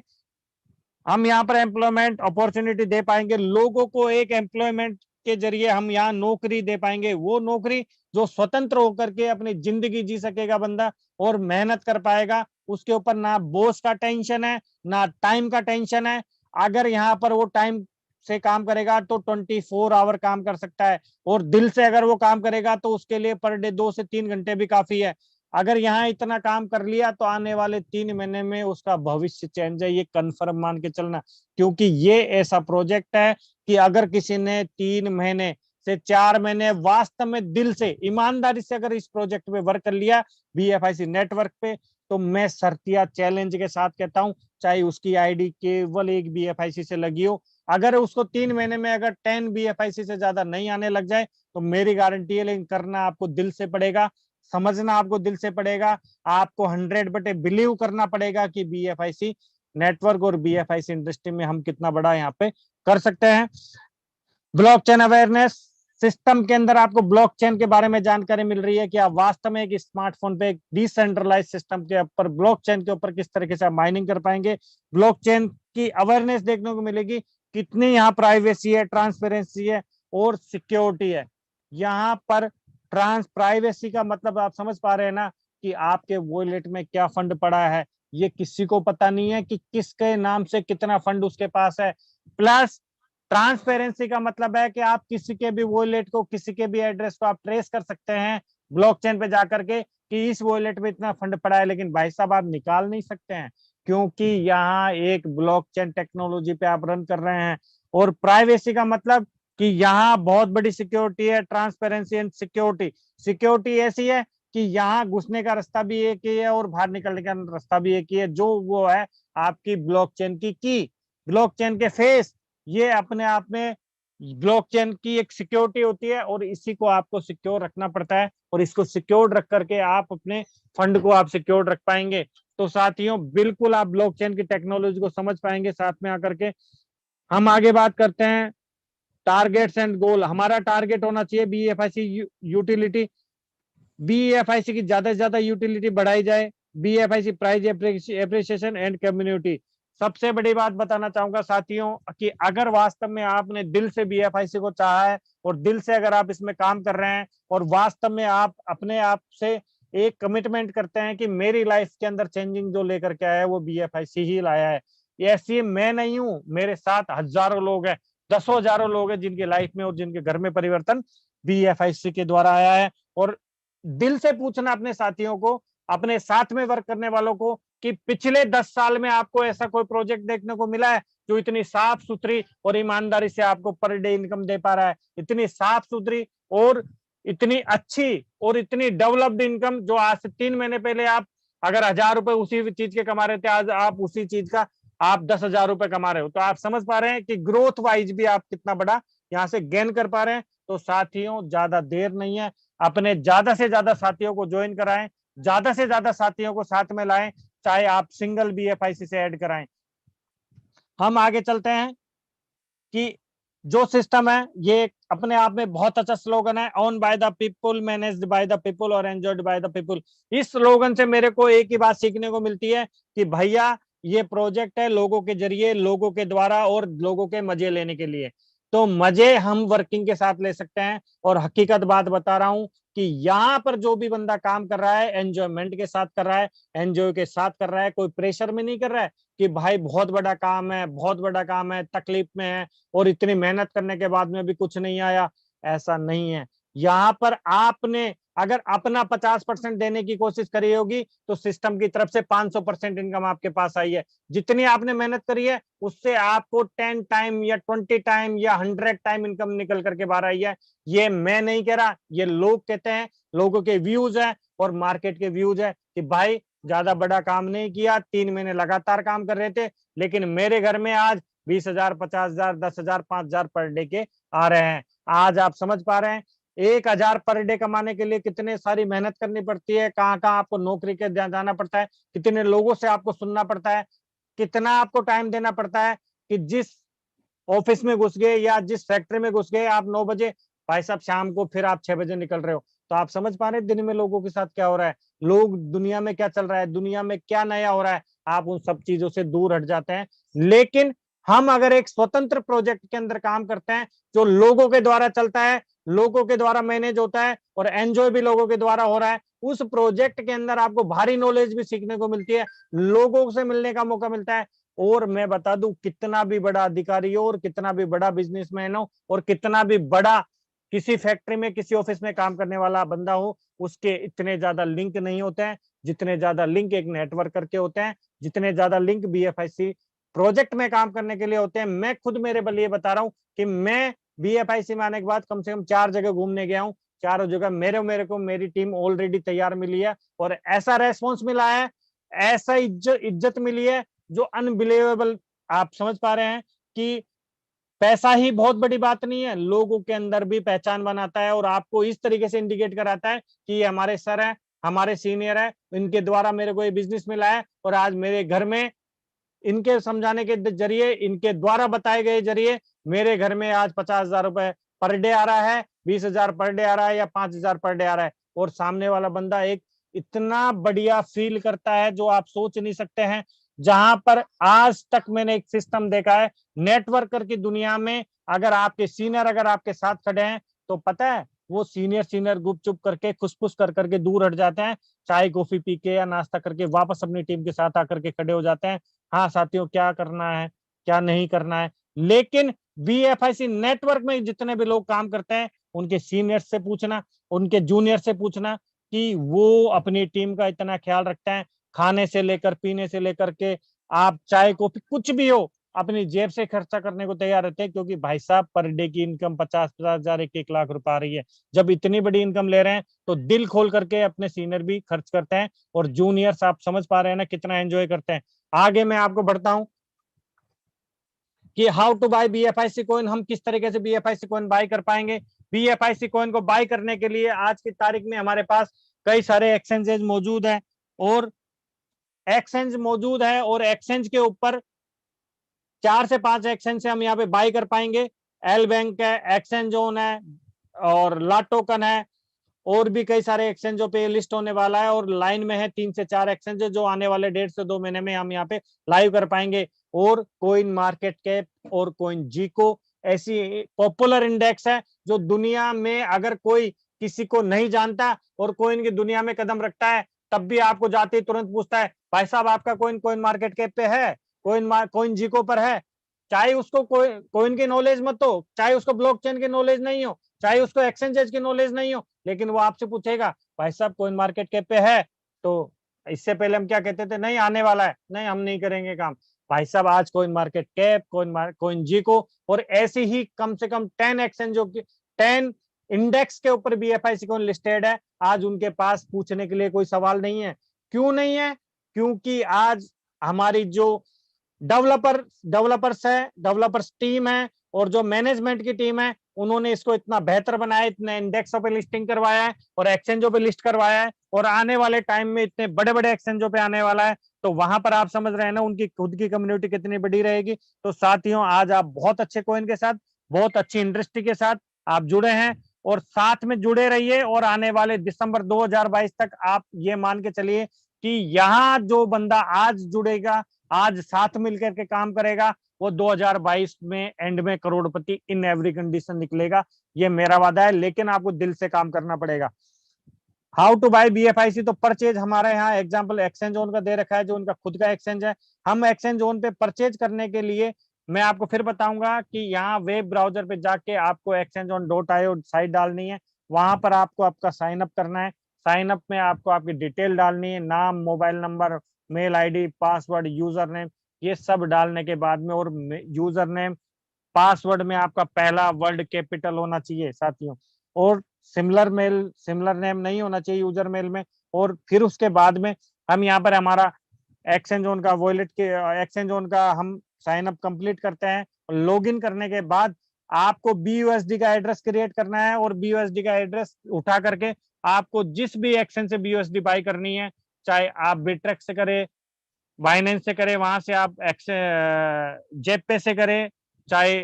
हम यहाँ पर एम्प्लॉयमेंट अपॉर्चुनिटी दे पाएंगे, लोगों को एक एम्प्लॉयमेंट के जरिए हम यहाँ नौकरी दे पाएंगे, वो नौकरी जो स्वतंत्र होकर के अपनी जिंदगी जी सकेगा बंदा और मेहनत कर पाएगा, उसके ऊपर ना बॉस का टेंशन है, ना टाइम का टेंशन है। अगर यहाँ पर वो टाइम से काम करेगा तो 24 आवर काम कर सकता है, और दिल से अगर वो काम करेगा तो उसके लिए पर डे 2 से 3 घंटे भी काफी है। अगर यहाँ इतना काम कर लिया तो आने वाले 3 महीने में उसका भविष्य चेंज है, ये कन्फर्म मान के चलना। क्योंकि ये ऐसा प्रोजेक्ट है कि अगर किसी ने 3 महीने से 4 महीने वास्तव में दिल से, ईमानदारी से अगर इस प्रोजेक्ट पे वर्क कर लिया BFIC नेटवर्क पे, तो मैं शर्तिया चैलेंज के साथ कहता हूं, चाहे उसकी आईडी केवल एक BFIC से लगी हो, अगर उसको 3 महीने में अगर 10 BFIC से ज्यादा नहीं आने लग जाए, तो मेरी गारंटी है, लेकिन करना आपको दिल से पड़ेगा, समझना आपको दिल से पड़ेगा, आपको 100% बिलीव करना पड़ेगा कि BFIC नेटवर्क और BFIC इंडस्ट्री में हम कितना बड़ा यहाँ पे कर सकते हैं। ब्लॉकचेन अवेयरनेस सिस्टम के अंदर आपको ब्लॉकचेन के बारे में जानकारी मिल रही है कि आप वास्तव में एक स्मार्टफोन पे एक डिसेंट्रलाइज सिस्टम के ऊपर, ब्लॉकचेन के ऊपर किस तरीके से आप माइनिंग कर पाएंगे। ब्लॉकचेन की अवेयरनेस देखने को मिलेगी, कितनी यहाँ प्राइवेसी है, ट्रांसपेरेंसी है और सिक्योरिटी है। यहाँ पर प्राइवेसी का मतलब आप समझ पा रहे हैं ना, कि आपके वॉलेट में क्या फंड पड़ा है, ये किसी को पता नहीं है कि किसके नाम से कितना फंड उसके पास है। प्लस ट्रांसपेरेंसी का मतलब है कि आप किसी के भी वॉलेट को, किसी के भी एड्रेस को आप ट्रेस कर सकते हैं ब्लॉकचेन पे जाकर के, कि इस वॉलेट में इतना फंड पड़ा है, लेकिन भाई साहब आप निकाल नहीं सकते हैं, क्योंकि यहाँ एक ब्लॉकचेन टेक्नोलॉजी पे आप रन कर रहे हैं। और प्राइवेसी का मतलब कि यहाँ बहुत बड़ी सिक्योरिटी है, ट्रांसपेरेंसी एंड सिक्योरिटी। सिक्योरिटी ऐसी है कि यहाँ घुसने का रास्ता भी एक ही है और बाहर निकलने का रास्ता भी एक ही है, जो वो है आपकी ब्लॉकचेन की ब्लॉकचेन के फेस। ये अपने आप में ब्लॉकचेन की एक सिक्योरिटी होती है और इसी को आपको सिक्योर रखना पड़ता है, और इसको सिक्योर रख करके आप अपने फंड को आप सिक्योर रख पाएंगे। तो साथियों, बिल्कुल आप ब्लॉकचेन की टेक्नोलॉजी को समझ पाएंगे साथ में आकर के। हम आगे बात करते हैं टारगेट्स एंड गोल। हमारा टारगेट होना चाहिए BFIC यूटिलिटी, BFIC की ज्यादा से ज्यादा यूटिलिटी बढ़ाई जाए, BFIC price appreciation and community. सबसे बड़ी बात बताना चाहूंगा साथियों, कि अगर वास्तव में आपने दिल से BFIC को चाहा है और दिल से अगर आप इसमें काम कर रहे हैं और वास्तव में आप अपने आप से एक कमिटमेंट करते हैं कि मेरी लाइफ के अंदर चेंजिंग जो लेकर के आया है वो BFIC ही लाया है। ऐसी मैं नहीं हूं, मेरे साथ हजारों लोग हैं, 10,000 लोग हैं जिनकी लाइफ में और जिनके घर में परिवर्तन BFIC के द्वारा आया है। और दिल से पूछना अपने साथियों को, अपने साथ में वर्क करने वालों को, कि पिछले 10 साल में आपको ऐसा कोई प्रोजेक्ट देखने को मिला है जो इतनी साफ सुथरी और ईमानदारी से आपको पर डे इनकम दे पा रहा है, इतनी साफ सुथरी और इतनी अच्छी और इतनी डेवलप्ड इनकम, जो आज से 3 महीने पहले आप अगर 1000 रुपए उसी चीज के कमा रहे थे, आज आप उसी चीज का आप 10,000 रुपए कमा रहे हो। तो आप समझ पा रहे हैं कि ग्रोथ वाइज भी आप कितना बड़ा यहाँ से गेन कर पा रहे हैं। तो साथियों, ज्यादा देर नहीं है, अपने ज्यादा से ज्यादा साथियों को ज्वाइन कराएं, ज्यादा से ज्यादा साथियों को साथ में लाएं, चाहे आप सिंगल BFIC से ऐड कराएं। हम आगे चलते हैं कि जो सिस्टम है ये अपने आप में बहुत अच्छा स्लोगन है, own by the people, managed by the people और एंजॉयड बाय द पीपल। इस स्लोगन से मेरे को एक ही बात सीखने को मिलती है कि भैया ये प्रोजेक्ट है लोगों के जरिए, लोगों के द्वारा और लोगों के मजे लेने के लिए। तो मजे हम वर्किंग के साथ ले सकते हैं, और हकीकत बात बता रहा हूं कि यहाँ पर जो भी बंदा काम कर रहा है एंजॉयमेंट के साथ कर रहा है, एंजॉय के साथ कर रहा है, कोई प्रेशर में नहीं कर रहा है कि भाई बहुत बड़ा काम है, बहुत बड़ा काम है, तकलीफ में है और इतनी मेहनत करने के बाद में भी कुछ नहीं आया। ऐसा नहीं है। यहाँ पर आपने अगर अपना 50% देने की कोशिश करी होगी तो सिस्टम की तरफ से 500% इनकम आपके पास आई है। जितनी आपने मेहनत करी है उससे आपको 10 टाइम या 20 टाइम या 100 टाइम इनकम निकल करके बाहर आई है। ये मैं नहीं कह रहा, ये लोग कहते हैं, लोगों के व्यूज है और मार्केट के व्यूज है कि भाई ज्यादा बड़ा काम नहीं किया, 3 महीने लगातार काम कर रहे थे, लेकिन मेरे घर में आज 20,000, 50,000, 10,000, 5,000 पर डे के आ रहे हैं। आज आप समझ पा रहे हैं 1,000 पर डे कमाने के लिए कितने सारी मेहनत करनी पड़ती है, कहाँ कहाँ आपको नौकरी के जाना पड़ता है, कितने लोगों से आपको सुनना पड़ता है, कितना आपको टाइम देना पड़ता है कि जिस ऑफिस में घुस गए या जिस फैक्ट्री में घुस गए आप 9 बजे, भाई साहब शाम को फिर आप 6 बजे निकल रहे हो। तो आप समझ पा रहे हैं दिन में लोगों के साथ क्या हो रहा है, लोग दुनिया में क्या चल रहा है, दुनिया में क्या नया हो रहा है, आप उन सब चीजों से दूर हट जाते हैं। लेकिन हम अगर एक स्वतंत्र प्रोजेक्ट के अंदर काम करते हैं जो लोगों के द्वारा चलता है, लोगों के द्वारा मैनेज होता है और एंजॉय भी लोगों के द्वारा हो रहा है, उस प्रोजेक्ट के अंदर आपको भारी नॉलेज भी सीखने को मिलती है, लोगों से मिलने का मौका मिलता है। और मैं बता दूं, कितना भी बड़ा अधिकारी हो और कितना भी बड़ा बिजनेसमैन हो और कितना भी बड़ा किसी फैक्ट्री में किसी ऑफिस में काम करने वाला बंदा हो, उसके इतने ज्यादा लिंक नहीं होते हैं जितने ज्यादा लिंक एक नेटवर्क करके होते हैं, जितने ज्यादा लिंक BFIC प्रोजेक्ट में काम करने के लिए होते हैं। मैं खुद मेरे बल ये बता रहा हूँ कि मैं BFIC में आने के बाद कम से कम 4 जगह घूमने गया हूँ, चारों जगह मेरे को मेरी टीम ऑलरेडी तैयार मिली है और ऐसा रेस्पॉन्स मिला है, ऐसा इज्जत मिली है जो अनबिलीवेबल। आप समझ पा रहे हैं कि पैसा ही बहुत बड़ी बात नहीं है, लोगों के अंदर भी पहचान बनाता है और आपको इस तरीके से इंडिकेट कराता है कि ये हमारे सर है, हमारे सीनियर है, इनके द्वारा मेरे को ये बिजनेस मिला है और आज मेरे घर में इनके समझाने के जरिए, इनके द्वारा बताए गए जरिए मेरे घर में आज 50,000 रुपए पर डे आ रहा है, 20,000 पर डे आ रहा है या 5,000 पर डे आ रहा है। और सामने वाला बंदा एक इतना बढ़िया फील करता है जो आप सोच नहीं सकते हैं। जहां पर आज तक मैंने एक सिस्टम देखा है नेटवर्कर की दुनिया में, अगर आपके सीनियर अगर आपके साथ खड़े हैं तो पता है वो सीनियर गुप चुप करके खुसफुस कर करके दूर हट जाते हैं, चाय कॉफी पी के या नाश्ता करके वापस अपनी टीम के साथ आकर के खड़े हो जाते हैं। हाँ साथियों, क्या करना है क्या नहीं करना है, लेकिन BFIC नेटवर्क में जितने भी लोग काम करते हैं उनके सीनियर से पूछना, उनके जूनियर से पूछना कि वो अपनी टीम का इतना ख्याल रखते हैं, खाने से लेकर पीने से लेकर के आप चाय कॉफी कुछ भी हो अपनी जेब से खर्चा करने को तैयार रहते हैं, क्योंकि भाई साहब पर डे की इनकम 50,000 1 लाख रुपए आ रही है। जब इतनी बड़ी इनकम ले रहे हैं तो दिल खोल करके अपने सीनियर भी खर्च करते हैं और जूनियर्स आप समझ पा रहे हैं ना कितना एंजॉय करते हैं। आगे मैं आपको बढ़ता हूं कि how to buy BFIC coin, हम किस तरीके से BFIC कॉइन बाय कर पाएंगे। BFIC कॉइन को बाय करने के लिए आज की तारीख में हमारे पास कई सारे एक्सचेंजेस मौजूद है और एक्सचेंज के ऊपर 4 से 5 एक्सचेंज से हम यहाँ पे बाय कर पाएंगे। एल बैंक है, एक्सचेंज ऑन है और ला टोकन है, और भी कई सारे एक्सचेंजों पे लिस्ट होने वाला है और लाइन में है 3 से 4 एक्सचेंज जो आने वाले 1.5 से 2 महीने में हम यहाँ पे लाइव कर पाएंगे। और कोइन मार्केट कैप और कोइन जीको ऐसी पॉपुलर इंडेक्स है जो दुनिया में अगर कोई किसी को नहीं जानता और कोइन की दुनिया में कदम रखता है तब भी आपको जाते ही तुरंत पूछता है भाई साहब आपका कोइन कोइन मार्केट कैप पे है, कोइन जीको पर है। चाहे उसको कोइन की नॉलेज मत हो, चाहे उसको ब्लॉकचेन की नॉलेज नहीं हो, चाहे उसको एक्सचेंजेस की नॉलेज नहीं हो, लेकिन वो आपसे पूछेगा भाई साहब कोइन मार्केट कैप पे है। तो इससे पहले हम क्या कहते थे, नहीं आने वाला है, नहीं हम नहीं करेंगे काम। भाई साहब आज कोइन मार्केट कैप, कोइन जीको और ऐसी ही कम से कम 10 एक्सचेंजों की 10 इंडेक्स के ऊपर BFIC कॉइन लिस्टेड है। आज उनके पास पूछने के लिए कोई सवाल नहीं है। क्यों नहीं है? क्योंकि आज हमारी जो डेवलपर्स टीम है और जो मैनेजमेंट की टीम है, उन्होंने इसको इतना बेहतर बनाया, इतने इंडेक्सों पे लिस्टिंग करवाया है और एक्सचेंजों पे लिस्ट करवाया है, और आने वाले टाइम में इतने बड़े बड़े एक्सचेंजों पे आने वाला है। तो वहां पर आप समझ रहे हैं ना उनकी खुद की कम्युनिटी कितनी बड़ी रहेगी। तो साथियों, आज आप बहुत अच्छे कॉइन के साथ, बहुत अच्छी इंडस्ट्री के साथ आप जुड़े हैं, और साथ में जुड़े रहिए। और आने वाले दिसंबर 2022 तक आप ये मान के चलिए कि यहाँ जो बंदा आज जुड़ेगा, आज साथ मिलकर के काम करेगा, वो 2022 में एंड में करोड़पति इन एवरी कंडीशन निकलेगा। ये मेरा वादा है, लेकिन आपको दिल से काम करना पड़ेगा। हाउ टू बाय BFIC, तो परचेज हमारे यहाँ एग्जांपल एक्सचेंज जोन का दे रखा है, जो उनका खुद का एक्सचेंज है। हम एक्सचेंज जोन पे परचेज करने के लिए मैं आपको फिर बताऊंगा कि यहाँ वेब ब्राउजर पे जाके आपको exchangeon.io साइट डालनी है। वहां पर आपको आपका साइन अप करना है। साइन अप में आपको आपकी डिटेल डालनी है, नाम, mobile number, mail ID, password, user name, ये सब डालने के बाद में, और यूजर नेम पासवर्ड में आपका पहला वर्ड कैपिटल होना चाहिए साथियों, और सिमिलर नेम नहीं होना चाहिए यूजर मेल में। और फिर उसके बाद में हम यहाँ पर हमारा एक्सचेंज का वॉलेट के एक्सचेंज का हम साइन अप कंप्लीट करते हैं। लॉगिन करने के बाद आपको BUSD का एड्रेस क्रिएट करना है, और BUSD का एड्रेस उठा करके आपको जिस भी एक्सचेंज से BUSD बाई करनी है, चाहे आप बिटरेक्स से करें, बाइनेंस से करें, वहां से आप जेपे से करें, चाहे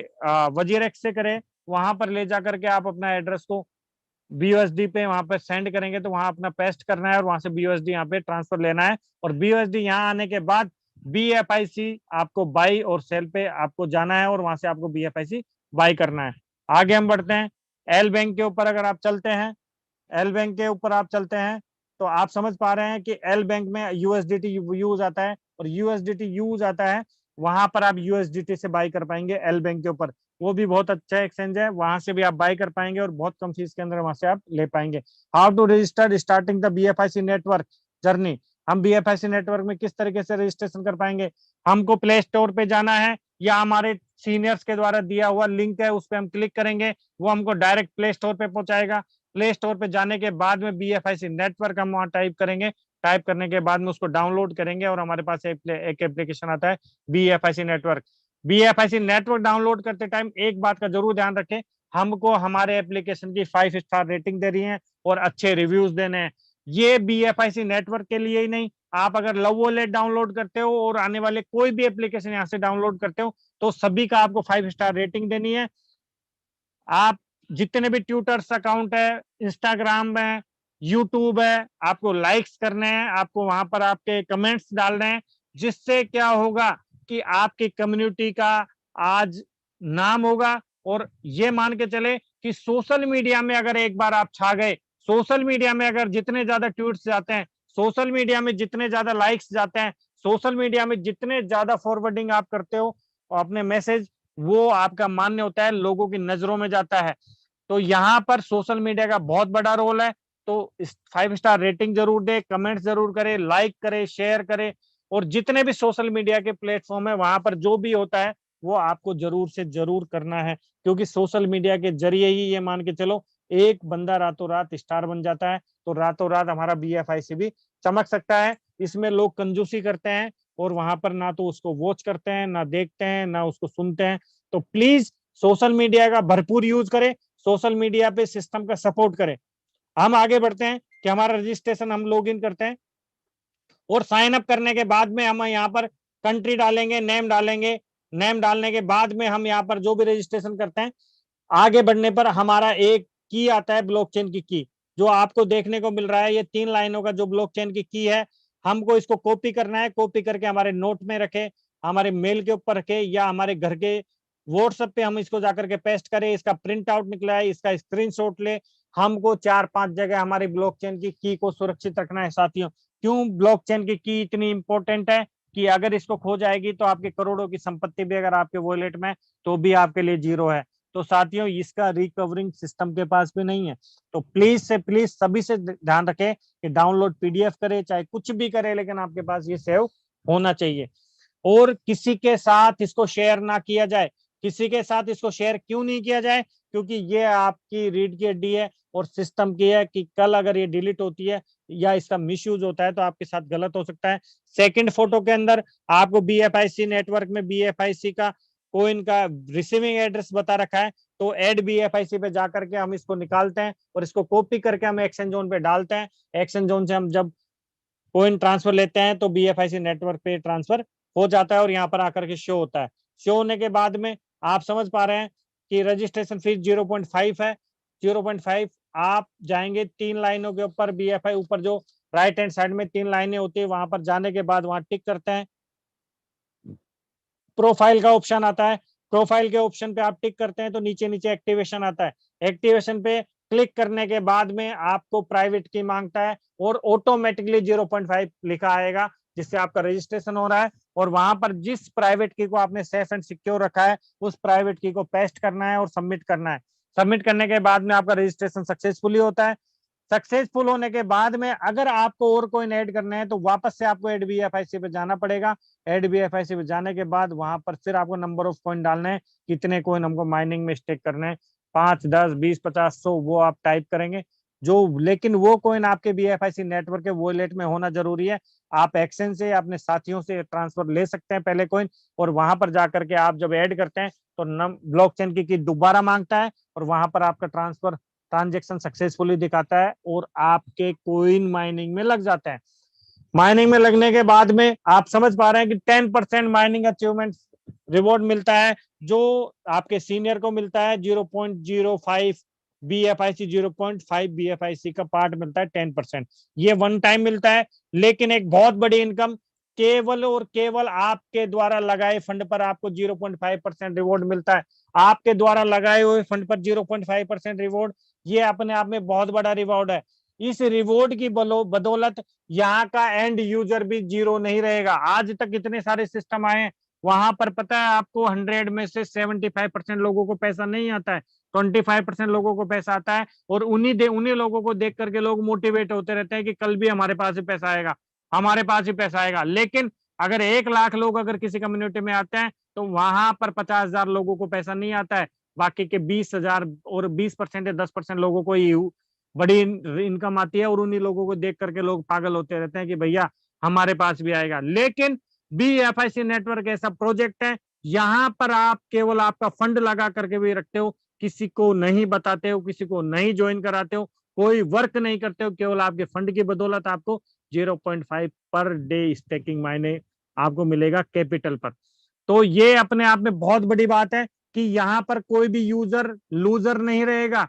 वजीरेक्स से करें, वहां पर ले जाकर के आप अपना एड्रेस को BUSD पे वहां पे सेंड करेंगे, तो वहां अपना पेस्ट करना है और वहां से BUSD यहाँ पे ट्रांसफर लेना है। और BUSD यहाँ आने के बाद BFIC आपको बाई और सेल पे आपको जाना है, और वहां से आपको BFIC बाई करना है। आगे हम बढ़ते हैं। एल बैंक के ऊपर अगर आप चलते हैं, एल बैंक के ऊपर आप चलते हैं, तो आप समझ पा रहे हैं कि एल बैंक में USDT यूज आता है, और USDT यूज आता है, वहां पर आप USDT से बाई कर पाएंगे एल बैंक के ऊपर। वो भी बहुत अच्छा एक्सचेंज है, वहां से भी आप बाई कर पाएंगे और बहुत कम फीस के अंदर वहां से आप ले पाएंगे। How to register starting the BFIC network journey. हम BFIC नेटवर्क में किस तरीके से रजिस्ट्रेशन कर पाएंगे? हमको प्ले स्टोर पे जाना है, या हमारे सीनियर्स के द्वारा दिया हुआ लिंक है, उस पर हम क्लिक करेंगे, वो हमको डायरेक्ट प्ले स्टोर पे पहुंचाएगा। प्ले स्टोर पे जाने के बाद में BFIC नेटवर्क हम वहां टाइप करेंगे, टाइप करने के बाद में उसको डाउनलोड करेंगे, और हमारे पास एक एप्लीकेशन आता है BFIC network. BFIC network download करते टाइम एक बात का जरूर ध्यान रखें, हमको हमारे एप्लीकेशन की 5 स्टार रेटिंग दे रही है और अच्छे रिव्यूज देने हैं। ये BFIC नेटवर्क के लिए ही नहीं, आप अगर लव वॉलेट डाउनलोड करते हो और आने वाले कोई भी एप्लीकेशन यहाँ से डाउनलोड करते हो, तो सभी का आपको 5 स्टार रेटिंग देनी है। आप जितने भी ट्विटर्स अकाउंट है, इंस्टाग्राम है, यूट्यूब है, आपको लाइक्स करने हैं, आपको वहां पर आपके कमेंट्स डालने हैं, जिससे क्या होगा कि आपकी कम्युनिटी का आज नाम होगा। और ये मान के चले कि सोशल मीडिया में अगर एक बार आप छा गए, सोशल मीडिया में अगर जितने ज्यादा ट्वीट्स जाते हैं, सोशल मीडिया में जितने ज्यादा लाइक्स जाते हैं, सोशल मीडिया में जितने ज्यादा फॉरवर्डिंग आप करते हो अपने मैसेज, वो आपका मान्य होता है, लोगों की नजरों में जाता है। तो यहाँ पर सोशल मीडिया का बहुत बड़ा रोल है। तो 5 स्टार रेटिंग जरूर दे, कमेंट जरूर करे, लाइक करे, शेयर करे, और जितने भी सोशल मीडिया के प्लेटफॉर्म है वहां पर जो भी होता है वो आपको जरूर से जरूर करना है, क्योंकि सोशल मीडिया के जरिए ही ये मान के चलो एक बंदा रातों रात स्टार बन जाता है, तो रातों रात हमारा BFIC भी चमक सकता है। इसमें लोग कंजूसी करते हैं, और वहां पर ना तो उसको वॉच करते हैं, ना देखते हैं, ना उसको सुनते हैं। तो प्लीज सोशल मीडिया का भरपूर यूज करें, सोशल मीडिया पे सिस्टम का सपोर्ट करें। हम आगे बढ़ते हैं कि हमारा रजिस्ट्रेशन हम लॉग इन करते हैं, और साइन अप करने के बाद में हम यहाँ पर कंट्री डालेंगे, नेम डालेंगे। नेम डालने के बाद में हम यहाँ पर जो भी रजिस्ट्रेशन करते हैं, आगे बढ़ने पर हमारा एक की आता है, ब्लॉकचेन की की, जो आपको देखने को मिल रहा है। ये 3 लाइनों का जो ब्लॉकचेन की की है, हमको इसको कॉपी करना है। कॉपी करके हमारे नोट में रखे, हमारे मेल के ऊपर रखे, या हमारे घर के व्हाट्सएप पे हम इसको जाकर के पेस्ट करें। इसका प्रिंट आउट निकला है, इसका स्क्रीनशॉट ले। हमको 4-5 जगह हमारी ब्लॉकचेन की की को सुरक्षित रखना है साथियों। क्यों ब्लॉकचेन की की इतनी इंपॉर्टेंट है? कि अगर इसको खो जाएगी तो आपके करोड़ों की संपत्ति भी अगर आपके वॉलेट में, तो भी आपके लिए जीरो है। तो साथियों, इसका रिकवरिंग सिस्टम के पास भी नहीं है। तो प्लीज से प्लीज सभी से ध्यान रखें कि डाउनलोड PDF करे, चाहे कुछ भी करे, लेकिन आपके पास ये सेव होना चाहिए। और किसी के साथ इसको शेयर ना किया जाए। किसी के साथ इसको शेयर क्यों नहीं किया जाए? क्योंकि ये आपकी रीढ़ की हड्डी है और सिस्टम की है कि कल अगर ये डिलीट होती है या इसका मिसयूज होता है तो आपके साथ गलत हो सकता है। सेकंड फोटो के अंदर आपको BFIC नेटवर्क में BFIC का कोइन का रिसीविंग एड्रेस बता रखा है, तो एड BFIC पे जाकर के हम इसको निकालते हैं और इसको कॉपी करके हम एक्सचेंज जोन पे डालते हैं। एक्सचेंज जोन से हम जब कोइन ट्रांसफर लेते हैं तो BFIC नेटवर्क पे ट्रांसफर हो जाता है और यहाँ पर आकर के शो होता है। शो होने के बाद में आप समझ पा रहे हैं कि रजिस्ट्रेशन फीस 0.5 है। 0.5 आप जाएंगे 3 लाइनों के ऊपर, BFI ऊपर जो राइट हैंड साइड में 3 लाइनें होती है वहां पर जाने के बाद वहां टिक करते हैं। प्रोफाइल का ऑप्शन आता है, प्रोफाइल के ऑप्शन पे आप टिक करते हैं तो नीचे नीचे एक्टिवेशन आता है। एक्टिवेशन पे क्लिक करने के बाद में आपको प्राइवेट की मांगता है और ऑटोमेटिकली 0.5 लिखा आएगा जिससे आपका रजिस्ट्रेशन हो रहा है। और वहां पर जिस प्राइवेट की को आपने सेफ एंड सिक्योर रखा है उस प्राइवेट की को पेस्ट करना है और सबमिट करना है। सबमिट करने के बाद में आपका रजिस्ट्रेशन सक्सेसफुली होता है। सक्सेसफुल होने के बाद में अगर आपको और कोई ऐड करने हैं तो वापस से आपको एड BFIC पे जाना पड़ेगा। एड BFIC पे जाने के बाद वहां पर फिर आपको नंबर ऑफ कॉइन डालने हैं, कितने कॉइन हमको माइनिंग में स्टेक करने हैं, 5, 10, 20, 50, 100 वो आप टाइप करेंगे जो। लेकिन वो कॉइन आपके BFIC नेटवर्क के वॉलेट में होना जरूरी है। आप एक्सचेंज से अपने साथियों से ट्रांसफर ले सकते हैं पहले कॉइन, और वहां पर जाकर के आप जब ऐड करते हैं तो ब्लॉकचेन की दोबारा मांगता है और वहां पर आपका ट्रांजेक्शन सक्सेसफुली दिखाता है और आपके कोइन माइनिंग में लग जाते हैं। माइनिंग में लगने के बाद में आप समझ पा रहे हैं कि 10% माइनिंग अचीवमेंट रिवॉर्ड मिलता है जो आपके सीनियर को मिलता है। 0.05 BFIC, 0.5 BFIC का पार्ट मिलता है 10%। ये वन टाइम मिलता है, लेकिन एक बहुत बड़ी इनकम केवल और केवल आपके द्वारा लगाए फंड पर आपको 0.5% रिवॉर्ड मिलता है। आपके द्वारा लगाए हुए फंड पर 0.5% रिवॉर्ड, ये अपने आप में बहुत बड़ा रिवॉर्ड है। इस रिवॉर्ड की बदौलत यहाँ का एंड यूजर भी जीरो नहीं रहेगा। आज तक इतने सारे सिस्टम आए हैं, वहां पर पता है आपको 100 में से 75% लोगों को पैसा नहीं आता है, 25% लोगों को पैसा आता है। और उन्हीं लोगों को देख करके लोग मोटिवेट होते रहते हैं कि कल भी हमारे पास ही पैसा आएगा, हमारे पास ही पैसा आएगा। लेकिन अगर 1 लाख लोग अगर किसी कम्युनिटी में आते हैं तो वहां पर 50,000 लोगों को पैसा नहीं आता है, बाकी के 20,000 और 20% या 10% लोगों को ही बड़ी इनकम आती है। और उन्हीं लोगों को देख करके लोग पागल होते रहते हैं कि भैया हमारे पास भी आएगा। लेकिन BFIC नेटवर्क ऐसा प्रोजेक्ट है, यहाँ पर आप केवल आपका फंड लगा करके भी रखते हो, किसी को नहीं बताते हो, किसी को नहीं ज्वाइन कराते हो, कोई वर्क नहीं करते हो, केवल आपके फंड की बदौलत आपको 0.5 पर डे स्टेकिंग मायने आपको मिलेगा कैपिटल पर। तो ये अपने आप में बहुत बड़ी बात है कि यहाँ पर कोई भी यूजर लूजर नहीं रहेगा।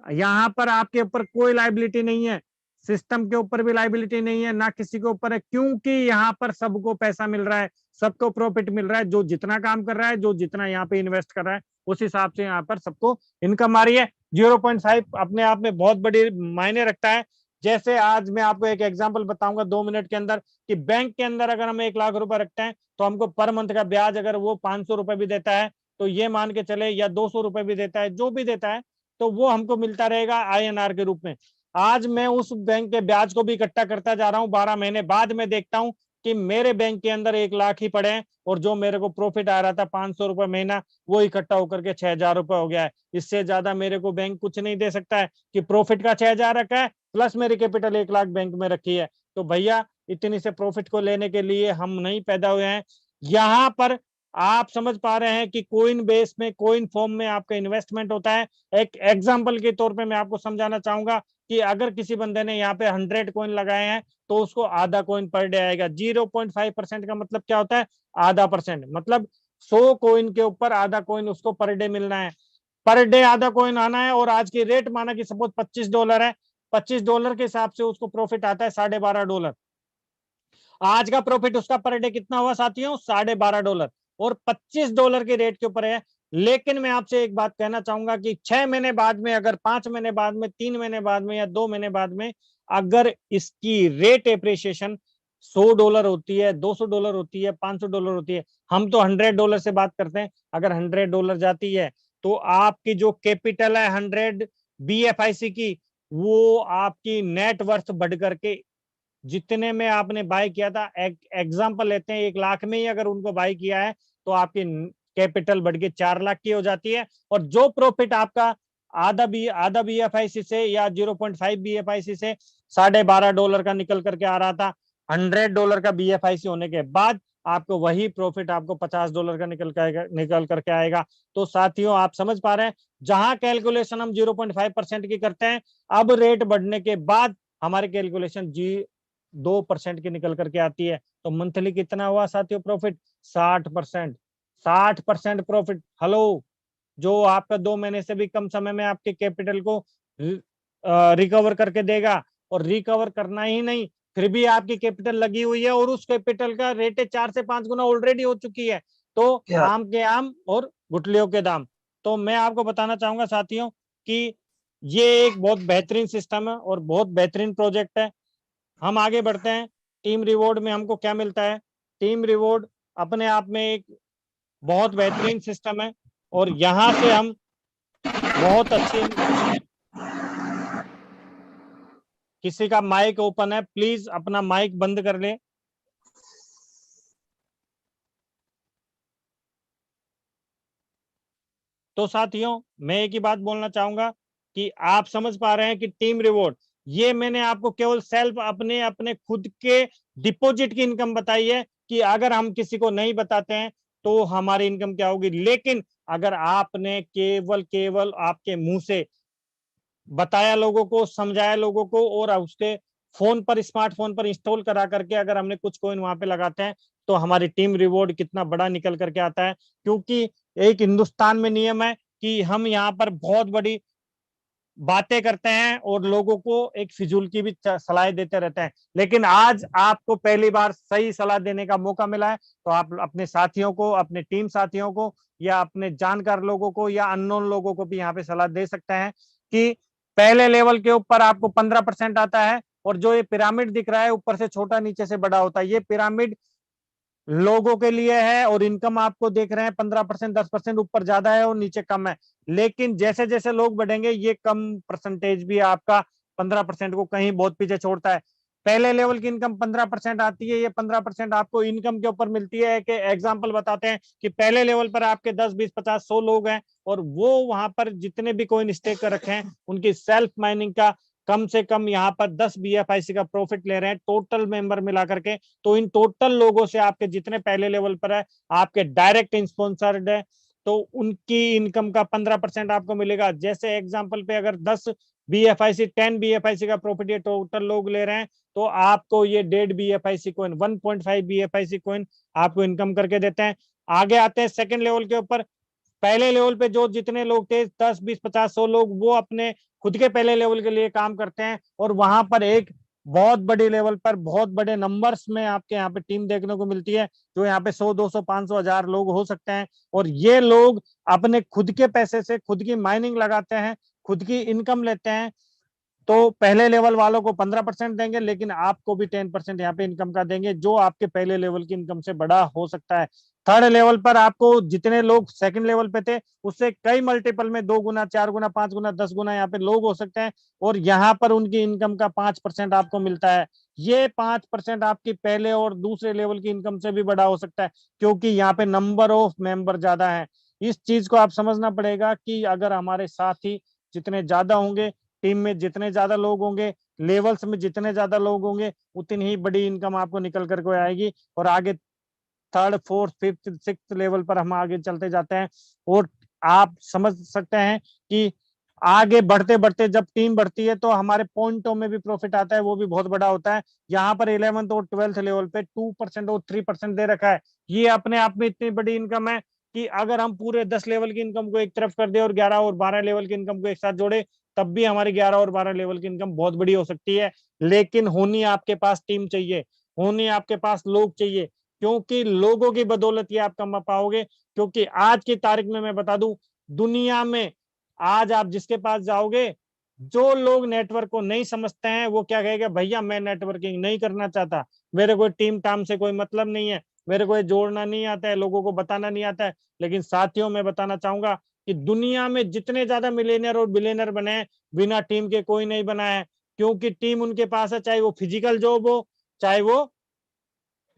यहाँ पर आपके ऊपर कोई लाइबिलिटी नहीं है, सिस्टम के ऊपर भी लाइबिलिटी नहीं है, ना किसी के ऊपर है, क्योंकि यहाँ पर सबको पैसा मिल रहा है, सबको प्रॉफिट मिल रहा है। जो जितना काम कर रहा है, जो जितना यहाँ पे इन्वेस्ट कर रहा है, उस हिसाब से यहाँ पर सबको इनकम आ रही है। 0.5 अपने आप में बहुत बड़ी मायने रखता है। जैसे आज मैं आपको एक एग्जांपल बताऊंगा 2 मिनट के अंदर, कि बैंक के अंदर अगर हम 1 लाख रुपए रखते हैं तो हमको पर मंथ का ब्याज अगर वो 500 रुपए भी देता है तो ये मान के चले, या 200 रुपए भी देता है, जो भी देता है, तो वो हमको मिलता रहेगा INR के रूप में। आज मैं उस बैंक के ब्याज को भी इकट्ठा करता जा रहा हूँ, 12 महीने बाद मैं देखता हूँ कि मेरे बैंक के अंदर 1 लाख ही पड़े हैं और जो मेरे को प्रॉफिट आ रहा था 500 रुपए महीना, वो इकट्ठा होकर के 6,000 रुपए हो गया है। इससे ज्यादा मेरे को बैंक कुछ नहीं दे सकता है कि प्रॉफिट का 6,000 रखा है प्लस मेरी कैपिटल 1 लाख बैंक में रखी है। तो भैया इतनी से प्रॉफिट को लेने के लिए हम नहीं पैदा हुए हैं। यहाँ पर आप समझ पा रहे हैं कि कोइन बेस में, कोइन फॉर्म में आपका इन्वेस्टमेंट होता है। एक एग्जांपल के तौर पे मैं आपको समझाना चाहूंगा कि अगर किसी बंदे ने यहाँ पे 100 कॉइन लगाए हैं तो उसको आधा कॉइन पर डे आएगा। 0.5% का मतलब क्या होता है? आधा परसेंट, मतलब 100 कॉइन के ऊपर आधा कॉइन उसको पर डे मिलना है। पर डे आधा कॉइन आना है। और आज की रेट माना कि सपोज $25 है, $25 के हिसाब से उसको प्रॉफिट आता है $12.5। आज का प्रॉफिट उसका पर डे कितना हुआ साथियों? $12.5, और $25 के रेट के ऊपर है। लेकिन मैं आपसे एक बात कहना चाहूंगा कि 6 महीने बाद में, अगर 5 महीने बाद में, 3 महीने बाद में, या 2 महीने बाद में अगर इसकी रेट एप्रिसिएशन $100 होती है, $200 होती है, $500 होती है, हम तो $100 से बात करते हैं, अगर $100 जाती है तो आपकी जो कैपिटल है 100 BFIC की, वो आपकी नेट वर्थ बढ़ करके जितने में आपने बाय किया था, एग्जाम्पल लेते हैं 1 लाख में ही अगर उनको बाय किया है तो आपकी कैपिटल बढ़ के 4 लाख की हो जाती है। और जो प्रॉफिट आपका आधा BFIC से या 0.5 BFIC से $12.5 का निकल करके आ रहा था, $100 का BFIC होने के बाद आपको वही प्रॉफिट आपको $50 का निकल करके आएगा। तो साथियों आप समझ पा रहे हैं, जहां कैलकुलेशन हम 0.5% की करते हैं, अब रेट बढ़ने के बाद हमारी कैलकुलेशन 2% की निकल करके आती है। तो मंथली कितना हुआ साथियों प्रॉफिट? 60%। 60% प्रॉफिट। हेलो, जो आपका 2 महीने से भी कम समय में आपके कैपिटल को रिकवर करके देगा। और रिकवर करना ही नहीं, फिर भी आपकी कैपिटल लगी हुई है और उस कैपिटल का रेट 4 से 5 गुना ऑलरेडी हो चुकी है। तो क्या आम के आम और गुठलियों के दाम। तो मैं आपको बताना चाहूंगा साथियों कि ये एक बहुत बेहतरीन सिस्टम है और बहुत बेहतरीन प्रोजेक्ट है। हम आगे बढ़ते हैं। टीम रिवॉर्ड में हमको क्या मिलता है? टीम रिवॉर्ड अपने आप में एक बहुत बेहतरीन सिस्टम है और यहाँ से हम बहुत अच्छी, किसी का माइक ओपन है, प्लीज अपना माइक बंद कर ले। तो साथियों मैं एक ही बात बोलना चाहूंगा कि आप समझ पा रहे हैं कि टीम रिवॉर्ड, ये मैंने आपको केवल सेल्फ अपने अपने खुद के डिपॉजिट की इनकम बताई है कि अगर हम किसी को नहीं बताते हैं तो हमारी इनकम क्या होगी। लेकिन अगर आपने केवल केवल आपके मुंह से बताया लोगों को, समझाया लोगों को और उसके फोन पर, स्मार्टफोन पर इंस्टॉल करा करके अगर हमने कुछ कॉइन वहां पे लगाते हैं तो हमारी टीम रिवॉर्ड कितना बड़ा निकल करके आता है। क्योंकि एक हिंदुस्तान में नियम है कि हम यहाँ पर बहुत बड़ी बातें करते हैं और लोगों को एक फिजूल की भी सलाह देते रहते हैं, लेकिन आज आपको पहली बार सही सलाह देने का मौका मिला है। तो आप अपने साथियों को, अपने टीम साथियों को या अपने जानकार लोगों को या अननोन लोगों को भी यहाँ पे सलाह दे सकते हैं कि पहले लेवल के ऊपर आपको 15% आता है और जो ये पिरामिड दिख रहा है ऊपर से छोटा नीचे से बड़ा होता है, ये पिरामिड लोगों के लिए है और इनकम आपको देख रहे हैं 15%, 10% ऊपर ज्यादा है और नीचे कम है। लेकिन जैसे जैसे लोग बढ़ेंगे ये कम परसेंटेज भी आपका 15% को कहीं बहुत पीछे छोड़ता है। पहले लेवल की इनकम 15% आती है, ये 15% आपको इनकम के ऊपर मिलती है। कि एग्जाम्पल बताते हैं कि पहले लेवल पर आपके 10, 20, 50, 100 लोग हैं और वो वहां पर जितने भी कोइन स्टेक कर रखे हैं उनकी सेल्फ माइनिंग का कम से कम यहाँ पर 10 BFIC का प्रॉफिट ले रहे हैं टोटल मेंबर मिला करके। तो इन टोटल लोगों से आपके जितने पहले लेवल पर है आपके डायरेक्ट स्पॉन्सर्ड है तो उनकी इनकम का 15% आपको मिलेगा। जैसे एग्जांपल पे अगर 10 BFIC 10 BFIC का प्रॉफिट ये टोटल लोग ले रहे हैं तो आपको ये 1.5 BFIC कॉइन, 1.5 BFIC कॉइन आपको इनकम करके देते हैं। आगे आते हैं सेकंड लेवल के ऊपर। पहले लेवल पे जो जितने लोग थे 10, 20, 50, 100 लोग, वो अपने खुद के पहले लेवल के लिए काम करते हैं और वहां पर एक बहुत बड़ी लेवल पर बहुत बड़े नंबर्स में आपके यहाँ पे टीम देखने को मिलती है जो यहाँ पे 100, 200, 500, 1000 लोग हो सकते हैं। और ये लोग अपने खुद के पैसे से खुद की माइनिंग लगाते हैं, खुद की इनकम लेते हैं। तो पहले लेवल वालों को 15% देंगे लेकिन आपको भी 10% यहाँ पे इनकम का देंगे जो आपके पहले लेवल की इनकम से बड़ा हो सकता है। थर्ड लेवल पर आपको जितने लोग सेकंड लेवल पे थे उससे कई मल्टीपल में 2 गुना, 4 गुना, 5 गुना, 10 गुना यहाँ पे लोग हो सकते हैं और यहाँ पर उनकी इनकम का 5% आपको मिलता है। ये 5% आपकी पहले और दूसरे लेवल की इनकम से भी बड़ा हो सकता है क्योंकि यहाँ पे नंबर ऑफ मेंबर ज्यादा है। इस चीज को आप समझना पड़ेगा कि अगर हमारे साथी जितने ज्यादा होंगे, टीम में जितने ज्यादा लोग होंगे, लेवल्स में जितने ज्यादा लोग होंगे, उतनी ही बड़ी इनकम आपको निकल करके आएगी। और आगे third, fourth, fifth, sixth level पर हम आगे चलते जाते हैं और आप समझ सकते हैं कि आगे बढ़ते बढ़ते जब टीम बढ़ती है तो हमारे पॉइंटों में भी प्रॉफिट आता है, वो भी बहुत बड़ा होता है। यहाँ पर 11th और 12th लेवल पे 2% और 3% दे रखा है। ये अपने आप में इतनी बड़ी इनकम है कि अगर हम पूरे 10 लेवल की इनकम को एक तरफ कर दे और 11 और 12 लेवल की इनकम को एक साथ जोड़े तब भी हमारी 11 और 12 लेवल की इनकम बहुत बड़ी हो सकती है। लेकिन होनी आपके पास टीम चाहिए, होनी आपके पास लोग चाहिए, क्योंकि लोगों की बदौलत ये आप कमा पाओगे। क्योंकि आज की तारीख में मैं बता दूं, दुनिया में आज आप जिसके पास जाओगे, जो लोग नेटवर्क को नहीं समझते हैं वो क्या कहेगा, भैया मैं नेटवर्किंग नहीं करना चाहता, मेरे को टीम टाम से कोई मतलब नहीं है, मेरे को ये जोड़ना नहीं आता है, लोगों को बताना नहीं आता है। लेकिन साथियों मैं बताना चाहूंगा कि दुनिया में जितने ज्यादा मिलेनियर और बिलियनर बने हैं बिना टीम के कोई नहीं बना है। क्योंकि टीम उनके पास है, चाहे वो फिजिकल जॉब हो चाहे वो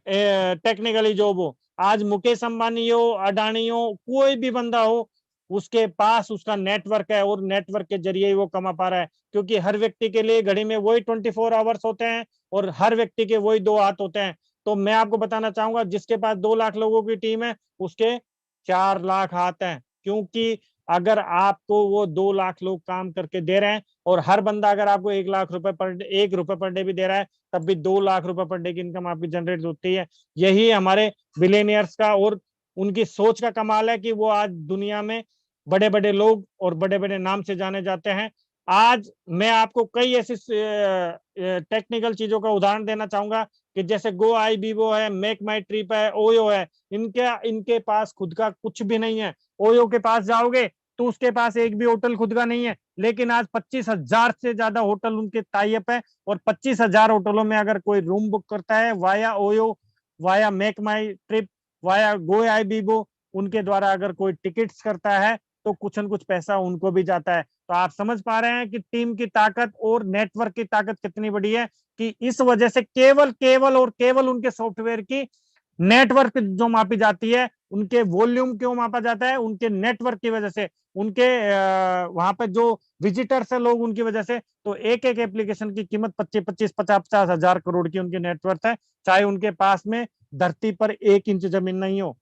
टेक्निकली जॉब हो। आज मुकेश अंबानी हो, अडानी हो, कोई भी बंदा हो, उसके पास उसका नेटवर्क है और नेटवर्क के जरिए ही वो कमा पा रहा है, क्योंकि हर व्यक्ति के लिए घड़ी में वही 24 आवर्स होते हैं और हर व्यक्ति के वही 2 हाथ होते हैं। तो मैं आपको बताना चाहूंगा, जिसके पास 2 लाख लोगों की टीम है, उसके 4 लाख हाथ हैं, क्योंकि अगर आपको वो 2 लाख लोग काम करके दे रहे हैं और हर बंदा अगर आपको 1 लाख रुपए पर डे, 1 रुपए पर डे भी दे रहा है, तब भी 2 लाख रुपए पर डे की इनकम आपकी जनरेट होती है। यही हमारे बिलेनियर्स का और उनकी सोच का कमाल है कि वो आज दुनिया में बड़े बड़े लोग और बड़े बड़े नाम से जाने जाते हैं। आज मैं आपको कई ऐसी टेक्निकल चीजों का उदाहरण देना चाहूंगा कि जैसे गो आई बीबो है, मेक माई ट्रिप है, ओयो है। इनके इनके पास खुद का कुछ भी नहीं है। ओयो के पास जाओगे तो उसके पास एक भी होटल खुद का नहीं है, लेकिन आज 25,000 से ज्यादा होटल उनके टाइप है। और 25,000 होटलों में अगर कोई रूम बुक करता है वाया ओयो, वाया मेक माई ट्रिप, वाया गो आई बीबो, उनके द्वारा अगर कोई टिकट्स करता है तो कुछ न कुछ पैसा उनको भी जाता है। तो आप समझ पा रहे हैं कि टीम की ताकत और नेटवर्क की ताकत कितनी बड़ी है, कि इस वजह से केवल केवल और केवल उनके सॉफ्टवेयर की नेटवर्क जो मापी जाती है, उनके वॉल्यूम क्यों मापा जाता है, उनके नेटवर्क की वजह से, उनके वहां पे जो विजिटर्स है लोग, उनकी वजह से। तो एक एक एप्लीकेशन की कीमत 25-50 हजार करोड़ की उनकी नेटवर्क है, चाहे उनके पास में धरती पर 1 इंच जमीन नहीं हो।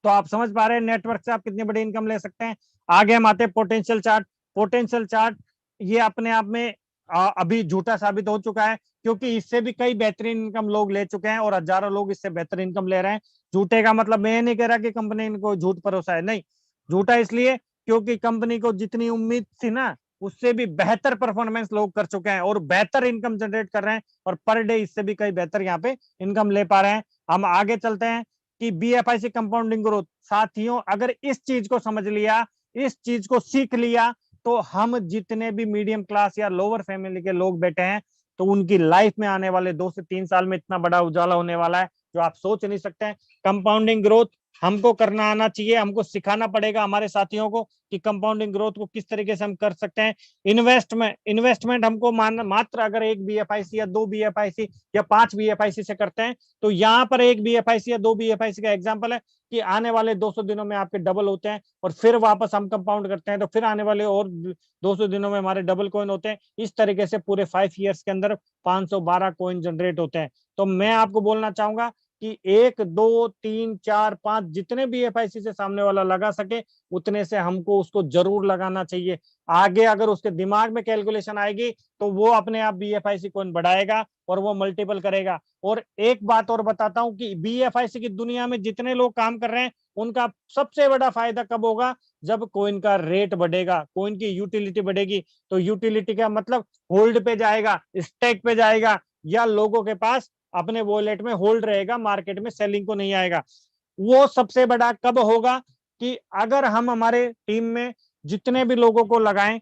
तो आप समझ पा रहे हैं नेटवर्क से आप कितनी बड़ी इनकम ले सकते हैं। आगे हम आते हैं पोटेंशियल चार्ट। पोटेंशियल चार्ट ये अपने आप में अभी झूठा साबित हो चुका है, क्योंकि इससे भी कई बेहतरीन इनकम लोग ले चुके हैं और हजारों लोग इससे बेहतर इनकम ले रहे हैं। झूठे का मतलब मैं नहीं कह रहा कि कंपनी इनको झूठ भरोसा है, नहीं। झूठा इसलिए क्योंकि कंपनी को जितनी उम्मीद थी ना, उससे भी बेहतर परफॉर्मेंस लोग कर चुके हैं और बेहतर इनकम जनरेट कर रहे हैं, और पर डे इससे भी कई बेहतर यहाँ पे इनकम ले पा रहे हैं। हम आगे चलते हैं कि बीएफआईसी कंपाउंडिंग ग्रोथ। साथियों, अगर इस चीज को समझ लिया, इस चीज को सीख लिया, तो हम जितने भी मीडियम क्लास या लोअर फैमिली के लोग बैठे हैं, तो उनकी लाइफ में आने वाले 2 से 3 साल में इतना बड़ा उजाला होने वाला है जो आप सोच नहीं सकते हैं। कंपाउंडिंग ग्रोथ हमको करना आना चाहिए, हमको सिखाना पड़ेगा हमारे साथियों को कि कंपाउंडिंग ग्रोथ को किस तरीके से हम कर सकते हैं। इन्वेस्टमेंट हमको मात्र अगर 1 बीएफआईसी या 2 बीएफआईसी या 5 बीएफआईसी से करते हैं, तो यहाँ पर 1 बीएफआईसी या 2 बीएफआईसी का एग्जाम्पल है कि आने वाले 200 दिनों में आपके डबल होते हैं, और फिर वापस हम कंपाउंड करते हैं तो फिर आने वाले और 200 दिनों में हमारे डबल कॉइन होते हैं। इस तरीके से पूरे 5 ईयर्स के अंदर 512 कॉइन जनरेट होते हैं। तो मैं आपको बोलना चाहूंगा कि 1 2 3 4 5 जितने भी एफआईसी से सामने वाला लगा सके, उतने से हमको उसको जरूर लगाना चाहिए। आगे अगर उसके दिमाग में कैलकुलेशन आएगी तो वो अपने आप बीएफआईसी कॉइन बढ़ाएगा और वो मल्टीपल करेगा। और एक बात और बताता हूं कि बीएफआईसी की दुनिया में जितने लोग काम कर रहे हैं, उनका सबसे बड़ा फायदा कब होगा? जब कोइन का रेट बढ़ेगा, कोइन की यूटिलिटी बढ़ेगी। तो यूटिलिटी का मतलब होल्ड पे जाएगा, स्टेक पे जाएगा, या लोगों के पास अपने वॉलेट में होल्ड रहेगा, मार्केट में सेलिंग को नहीं आएगा। वो सबसे बड़ा कब होगा? कि अगर हम हमारे टीम में जितने भी लोगों को लगाएं,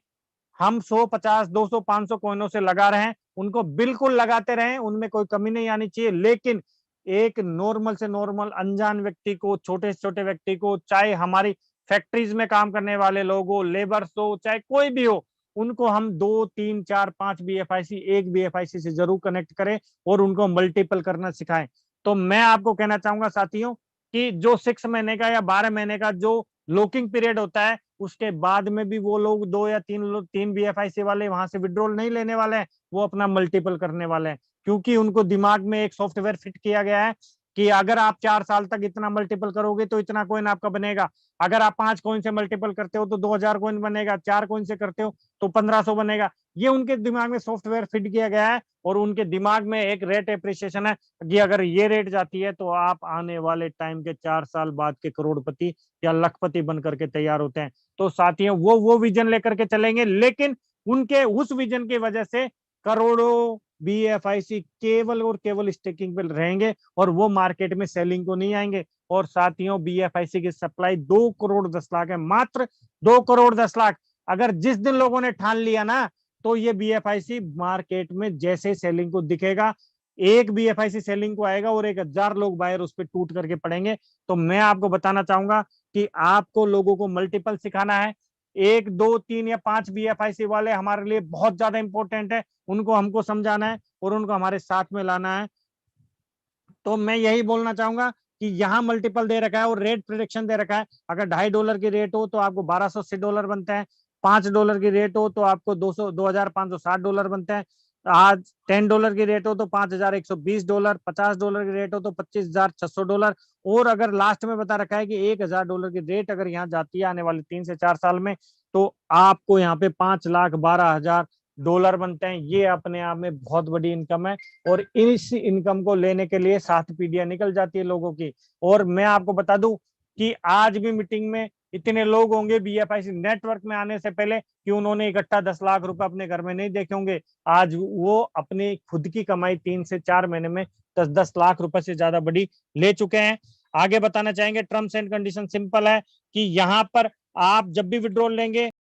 हम 100 50 200 500 कोइनों से लगा रहे हैं, उनको बिल्कुल लगाते रहें, उनमें कोई कमी नहीं आनी चाहिए। लेकिन एक नॉर्मल से नॉर्मल अनजान व्यक्ति को, छोटे से छोटे व्यक्ति को, चाहे हमारी फैक्ट्रीज में काम करने वाले लोग हो, लेबर्स हो, चाहे कोई भी हो, उनको हम 2 3 4 5 बीएफआईसी, 1 बीएफआईसी से जरूर कनेक्ट करें और उनको मल्टीपल करना सिखाएं। तो मैं आपको कहना चाहूंगा साथियों कि जो 6 महीने का या 12 महीने का जो लॉकिंग पीरियड होता है, उसके बाद में भी वो लोग 2 या 3 बीएफआईसी वाले वहां से विड्रॉल नहीं लेने वाले हैं, वो अपना मल्टीपल करने वाले हैं। क्योंकि उनको दिमाग में एक सॉफ्टवेयर फिट किया गया है कि अगर आप 4 साल तक इतना मल्टीपल करोगे तो इतना कॉइन आपका बनेगा। अगर आप 5 कॉइन से मल्टीपल करते हो तो 2,000 कॉइन बनेगा, 4 कॉइन से करते हो तो 1,500 बनेगा। ये उनके दिमाग में सॉफ्टवेयर फिट किया गया है, और उनके दिमाग में एक रेट एप्रिसिएशन है कि अगर ये रेट जाती है तो आप आने वाले टाइम के 4 साल बाद के करोड़पति या लखपति बन करके तैयार होते हैं। तो साथियों, वो विजन लेकर के चलेंगे, लेकिन उनके उस विजन की वजह से करोड़ों बीएफआईसी केवल और केवल स्टेकिंग पे रहेंगे और वो मार्केट में सेलिंग को नहीं आएंगे। और साथियों, बीएफआईसी की सप्लाई 2 करोड़ 10 लाख है, मात्र 2 करोड़ 10 लाख। अगर जिस दिन लोगों ने ठान लिया ना, तो ये बीएफआईसी मार्केट में जैसे सेलिंग को दिखेगा, एक बीएफआईसी सेलिंग को आएगा और 1,000 लोग बायर उस पर टूट करके पड़ेंगे। तो मैं आपको बताना चाहूंगा कि आपको लोगों को मल्टीपल सिखाना है, 1 2 3 या 5 BFIC वाले हमारे लिए बहुत ज्यादा इंपॉर्टेंट है, उनको हमको समझाना है और उनको हमारे साथ में लाना है। तो मैं यही बोलना चाहूंगा कि यहाँ मल्टीपल दे रखा है और रेट प्रिडिक्शन दे रखा है। अगर $2.5 की रेट हो तो आपको $1280 बनते हैं, $5 की रेट हो तो आपको $2560 बनते हैं, आज $10 की रेट हो तो $5120, $50 की रेट हो तो $25,600। और अगर लास्ट में बता रखा है कि $1000 की रेट अगर यहाँ जाती है आने वाले 3 से 4 साल में, तो आपको यहाँ पे $5,12,000 बनते हैं। ये अपने आप में बहुत बड़ी इनकम है और इस इनकम को लेने के लिए 7 पीढ़ियां निकल जाती है लोगों की। और मैं आपको बता दूं कि आज भी मीटिंग में इतने लोग होंगे BFIC नेटवर्क में आने से पहले कि उन्होंने इकट्ठा 10 लाख रुपए अपने घर में नहीं देखे होंगे। आज वो अपनी खुद की कमाई 3 से 4 महीने में 10-10 लाख रुपए से ज्यादा बड़ी ले चुके हैं। आगे बताना चाहेंगे, टर्म्स एंड कंडीशन सिंपल है कि यहाँ पर आप जब भी विड्रॉल लेंगे